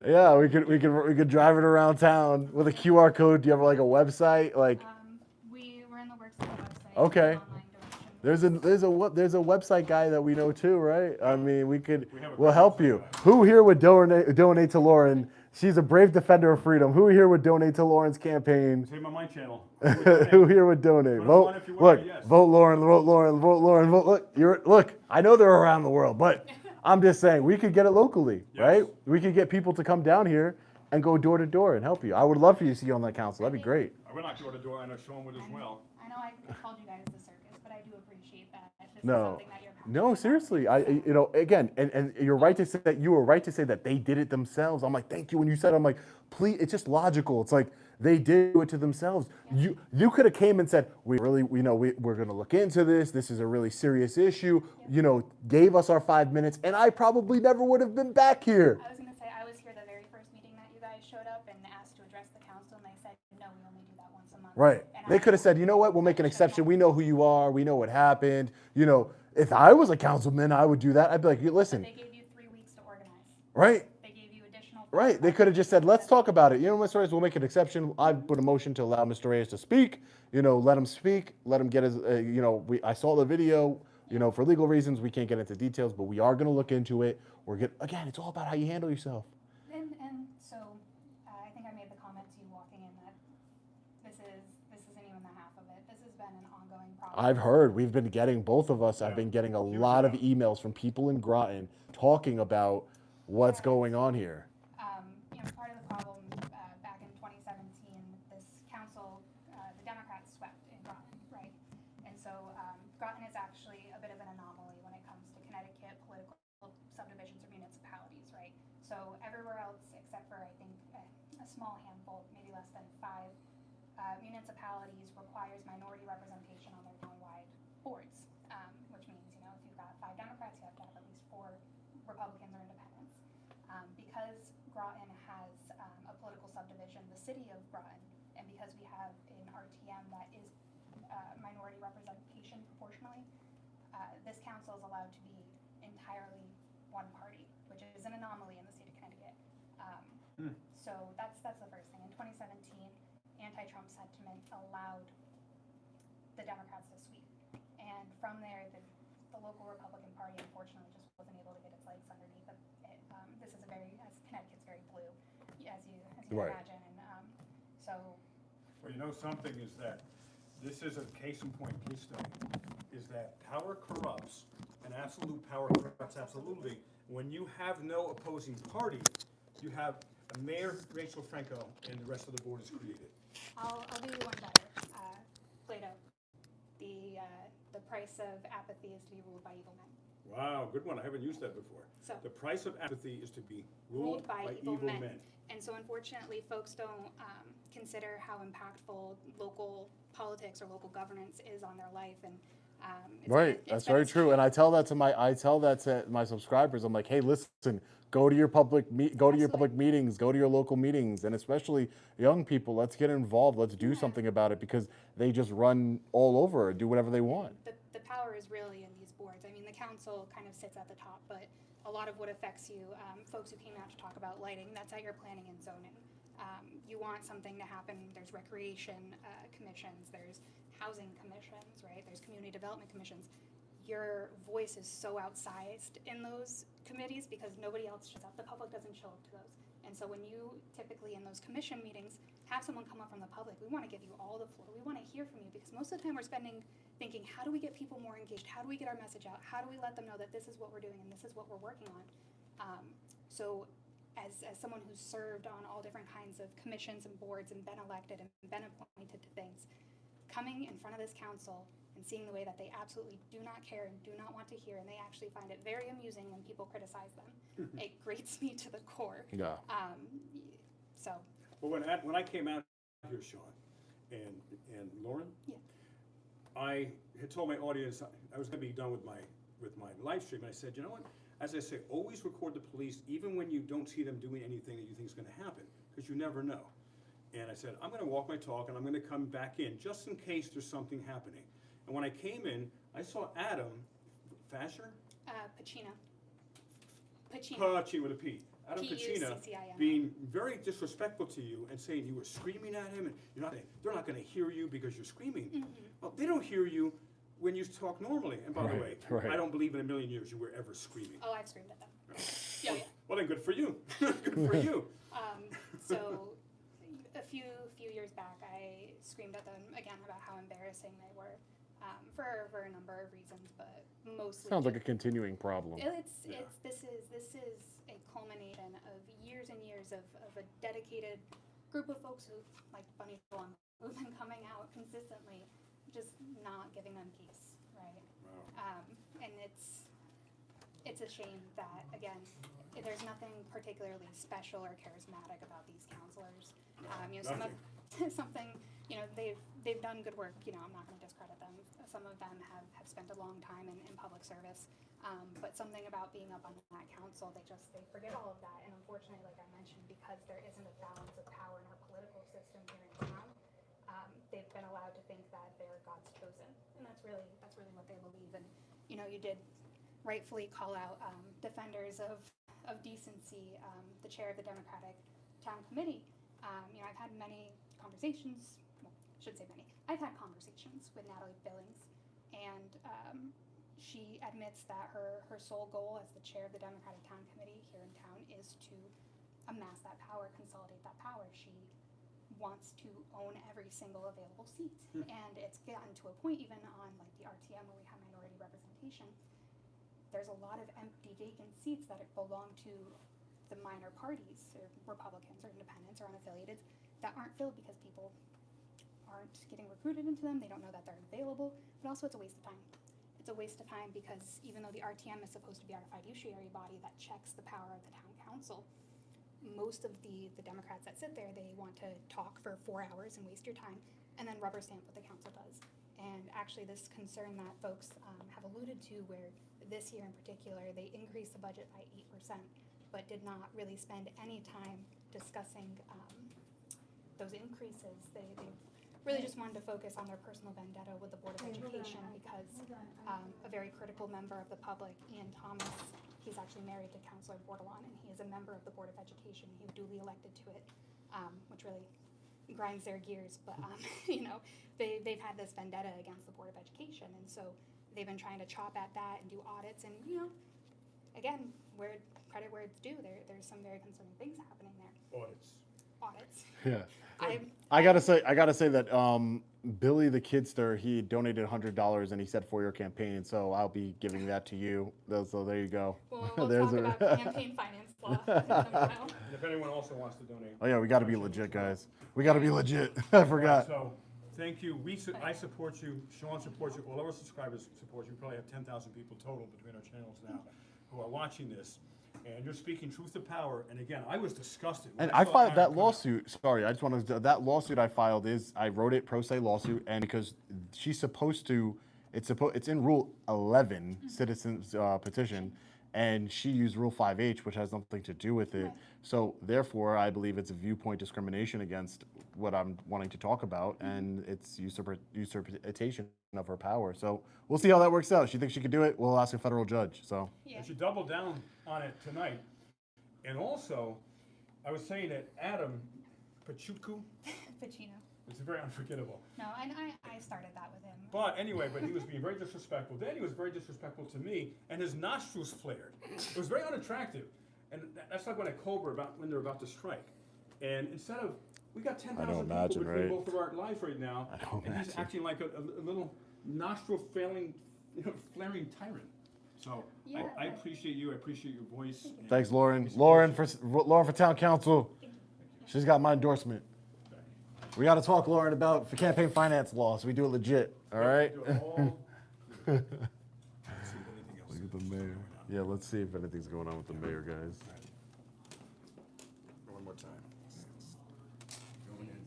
Yeah, we could drive it around town with a QR code. Do you have like a website? Like, We're in the works of a website. okay. There's a website guy that we know too, right? I mean, we'll help you. Who here would donate to Lauren? She's a brave defender of freedom. Who here would donate to Lauren's campaign? Save my channel. Who here would donate? Vote Lauren, vote Lauren, vote Lauren, vote. Look, I know they're around the world, but I'm just saying we could get it locally, right? We could get people to come down here and go door to door and help you. I would love for you to see you on that council. That'd be great. I will not door to door. I know Sean would as well. I know I called you guys the circus, but I do appreciate that. This is No, something that you're no, seriously. Again, and you're right to say that you were right to say that they did it themselves. I'm like, thank you. When you said, I'm like, please. It's just logical. It's like they did it to themselves. Yeah. You could have came and said, we're going to look into this. This is a really serious issue. Yeah. Gave us our 5 minutes, and I probably never would have been back here. I was going to say I was here the very first meeting that you guys showed up and asked to address the council, and they said no, we only do that once a month. Right. And they could have said, you know what? We'll make an exception. We know who you are. We know what happened. If I was a councilman, I would do that. I'd be like, listen. But they gave you 3 weeks to organize. Right. They gave you additional. Right. They could have just said, let's talk about it. Mr. Reyes, we'll make an exception. I put a motion to allow Mr. Reyes to speak. Let him speak. Let him get his. I saw the video. For legal reasons, we can't get into details, but we are going to look into it. Again, it's all about how you handle yourself. And so, I think I made the comment to you walking in that this isn't even the half of it. This has been an ongoing problem. I've heard. We've been getting, both of us, I've been getting a lot of emails from people in Groton talking about what's going on here. Part of the problem back in 2017, this council, the Democrats swept in Groton, right? And so Groton is actually a bit of an anomaly when it comes to Connecticut political subdivisions or municipalities, right? So everywhere else except for, I think, a small handful, maybe less than 5 municipalities requires minority representation on their townwide boards, which means, if you've got 5 Democrats, you have to have at least 4 Republicans or independents. Because Groton has a political subdivision, the city of Groton, and because we have an RTM that is minority representation proportionally, this council is allowed to be entirely one party, which is an anomaly in the state of Connecticut. So that's the first thing. In 2017, anti-Trump sentiment allowed the Democrats to sweep. And from there, the local Republican Party unfortunately just wasn't able to get its legs underneath it. This is as Connecticut's very blue, as you Right. imagine, and so. Well, you know something is that this is a case in point, case study, is that power corrupts, and absolute power corrupts absolutely. When you have no opposing party, you have a Mayor Rachael Franco, and the rest of the board is created. I'll do you one better. Plato, the price of apathy is to be ruled by evil men. Wow, good one. I haven't used that before. So- The price of apathy is to be ruled by evil men. And so unfortunately, folks don't consider how impactful local politics or local governance is on their life. And Right, that's very true. And I tell that to my subscribers. I'm like, hey, listen, go to your public meetings, go to your local meetings, and especially young people. Let's get involved. Let's do something about it, because they just run all over and do whatever they want. the power is really in these boards. I mean, the council kind of sits at the top, but a lot of what affects you, folks who came out to talk about lighting, that's at your planning and zoning. You want something to happen, there's recreation commissions, there's housing commissions, right? There's community development commissions. Your voice is so outsized in those committees because nobody else shows up. The public doesn't show up to those. And so when you typically in those commission meetings have someone come up from the public, we want to give you all the floor. We want to hear from you, because most of the time we're thinking, how do we get people more engaged? How do we get our message out? How do we let them know that this is what we're doing and this is what we're working on? So as someone who's served on all different kinds of commissions and boards and been elected and been appointed to things, coming in front of this council and seeing the way that they absolutely do not care and do not want to hear, and they actually find it very amusing when people criticize them. It grates me to the core. Yeah. So. Well, when I came out here, Sean, and Lauren, Yeah. I had told my audience I was going to be done with my live stream, and I said, you know what? As I say, always record the police, even when you don't see them doing anything that you think is going to happen, because you never know. And I said, I'm going to walk my talk, and I'm going to come back in just in case there's something happening. And when I came in, I saw Adam Fasher? Puccino. Puccino with a P. Adam Puccino Puccino being very disrespectful to you and saying you were screaming at him, and they're not going to hear you because you're screaming. Mm-hmm. Well, they don't hear you when you talk normally. And by the way, right. I don't believe in a million years you were ever screaming. Oh, I've screamed at them. Yeah. Well, then good for you. Good for you. So a few years back, I screamed at them again about how embarrassing they were, for a number of reasons, but mostly. Sounds like a continuing problem. This is a culmination of years and years of a dedicated group of folks who, like Bunny Long, who've been coming out consistently, just not giving them peace, right? Wow. And it's a shame that, again, there's nothing particularly special or charismatic about these counselors. They've done good work. I'm not going to discredit them. Some of them have spent a long time in public service, but something about being up on that council, they forget all of that. And unfortunately, like I mentioned, because there isn't a balance of power in our political system here in town, they've been allowed to think that they're God's chosen, and that's really what they believe. And you did rightfully call out defenders of decency, the chair of the Democratic Town Committee. I've had many conversations. Well, I should say many. I've had conversations with Natalie Billings, and she admits that her sole goal as the chair of the Democratic Town Committee here in town is to amass that power, consolidate that power. She wants to own every single available seat, and it's gotten to a point even on like the RTM where we have minority representation. There's a lot of empty vacant seats that belong to the minor parties, or Republicans or independents or unaffiliated, that aren't filled because people aren't getting recruited into them. They don't know that they're available, but also it's a waste of time. It's a waste of time because even though the RTM is supposed to be our fiduciary body that checks the power of the town council, most of the Democrats that sit there, they want to talk for 4 hours and waste your time and then rubber stamp what the council does. And actually this concern that folks have alluded to, where this year in particular, they increased the budget by 8%, but did not really spend any time discussing those increases. They really just wanted to focus on their personal vendetta with the Board of Education because a very critical member of the public, Ian Thomas, he's actually married to Councilor Bordelon, and he is a member of the Board of Education. He was duly elected to it, which really grinds their gears. But they've had this vendetta against the Board of Education, and so they've been trying to chop at that and do audits, and, you know, again, credit where it's due, there's some very concerning things happening there. Audits. Yeah. I gotta say that Billy the Kidster, he donated $100 and he said for your campaign, so I'll be giving that to you. So there you go. We'll talk about campaign finance law tomorrow. If anyone also wants to donate. Oh yeah, we gotta be legit, guys. We gotta be legit. I forgot. So, thank you. I support you. Sean supports you. All our subscribers support you. We probably have 10,000 people total between our channels now who are watching this. And you're speaking truth to power. And again, I was disgusted. And I filed that lawsuit. Sorry, I just want to. That lawsuit I filed I wrote it pro se lawsuit, and because she's supposed to, it's in Rule 11, citizens petition, and she used Rule 5H, which has nothing to do with it. So therefore, I believe it's a viewpoint discrimination against what I'm wanting to talk about, and it's usurpation of her power. So we'll see how that works out. She thinks she could do it. We'll ask a federal judge. So. And she doubled down on it tonight. And also, I was saying that Adam Puccino, it's very unforgettable. No, I started that with him. But anyway, he was being very disrespectful. Then he was very disrespectful to me, and his nostrils flared. It was very unattractive. And that's like when a cobra, when they're about to strike. And instead of, we got 10,000 people between both of our lives right now, and he's acting like a little nostril flaring tyrant. So I appreciate you. I appreciate your voice. Thanks, Lauren. Lauren for town council. She's got my endorsement. We got to talk, Lauren, about the campaign finance law, so we do it legit. All right. Look at the mayor. Yeah, let's see if anything's going on with the mayor, guys. One more time.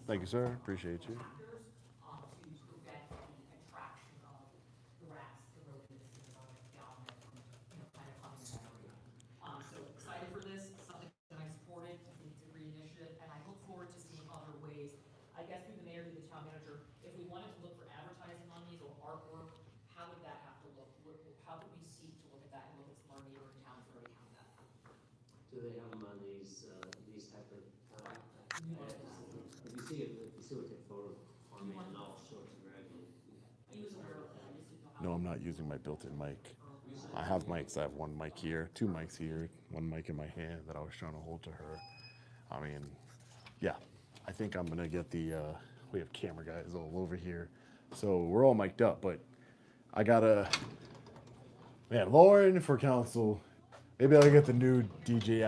Thank you, sir. Appreciate you. So excited for this, something that I supported, I think it's a great initiative, and I look forward to seeing other ways. I guess through the mayor, through the town manager, if we wanted to look for advertising on these or artwork, how would that have to look? How could we seek to look at that and look at some of our neighboring towns that already have that? Do they have them on these type of, if you see what they photo format and all sorts of regular. No, I'm not using my built-in mic. I have mics. I have one mic here, two mics here, one mic in my hand that I was trying to hold to her. I mean, yeah, I think I'm gonna get we have camera guys all over here. So we're all mic'd up, but I gotta, man, Lauren for council. Maybe I'll get the new DJI,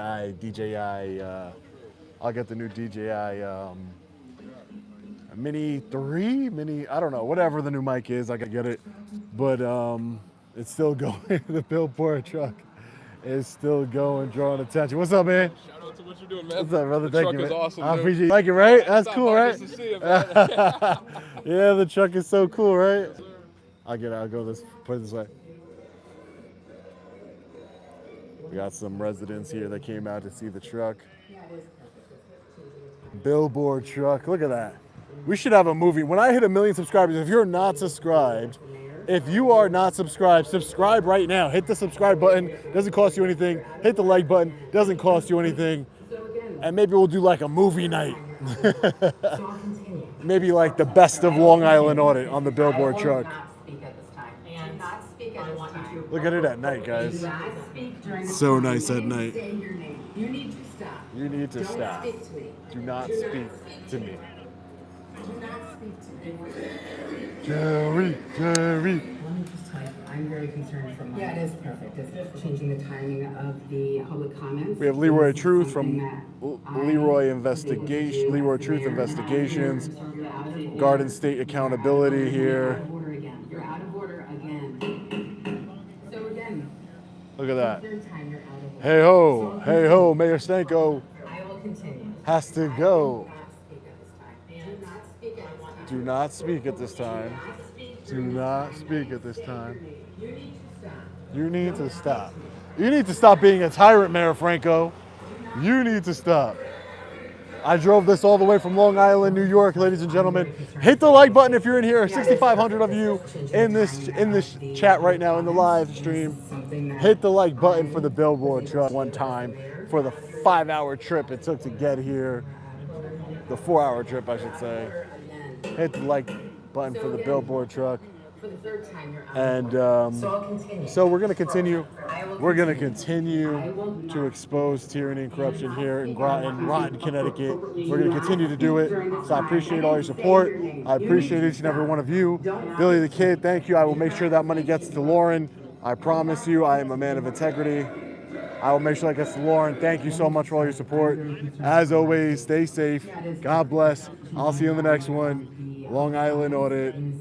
I'll get the new DJI Mini 3, I don't know, whatever the new mic is, I gotta get it. But it's still going, the Billboard truck is still going, drawing attention. What's up, man? Shout out to what you're doing, man. What's up, brother? The Thank truck you, is man. awesome, I dude. appreciate you. Like it, right? That's Stop cool, by right? just to see it, man. Yeah, the truck is so cool, right? I'll put it this way. We got some residents here that came out to see the truck. Billboard truck, look at that. We should have a movie. When I hit 1 million subscribers, if you're not subscribed, subscribe right now. Hit the subscribe button, doesn't cost you anything. Hit the like button, doesn't cost you anything. And maybe we'll do like a movie night. Maybe like the best of Long Island Audit on the Billboard truck. Look at it at night, guys. So nice at night. You need to stop. You need to stop. Do not speak to me. Do not speak to me. Jerry. Let me just type. I'm very concerned from my... Yeah, it is perfect. It's changing the timing of the public comments. We have Leroy Truth from Leroy Truth Investigations. Garden State Accountability here. You're out of order again. So again, Look at that. third time you're out of order. Hey ho, Mayor Stanko I will continue. has to go. Do not speak at this time. Do not speak at this time. You need to stop. You need to stop being a tyrant, Mayor Franco. You need to stop. I drove this all the way from Long Island, New York, ladies and gentlemen. Hit the like button if you're in here. 6,500 of you in this chat right now in the live stream. Hit the like button for the Billboard truck one time for the 5-hour trip it took to get here. The 4-hour trip, I should say. Hit the like button for the Billboard truck For the third time, you're out. And So I'll continue. so we're going to continue. I will We're going to continue. continue to expose tyranny and corruption here in Groton, Connecticut. We're going to continue to do it. So I appreciate all your support. I appreciate each and every one of you. Billy the Kid, thank you. I will make sure that money gets to Lauren. I promise you, I am a man of integrity. I will make sure that gets to Lauren. Thank you so much for all your support. As always, stay safe. God bless. I'll see you in the next one. Long Island Audit. Peace.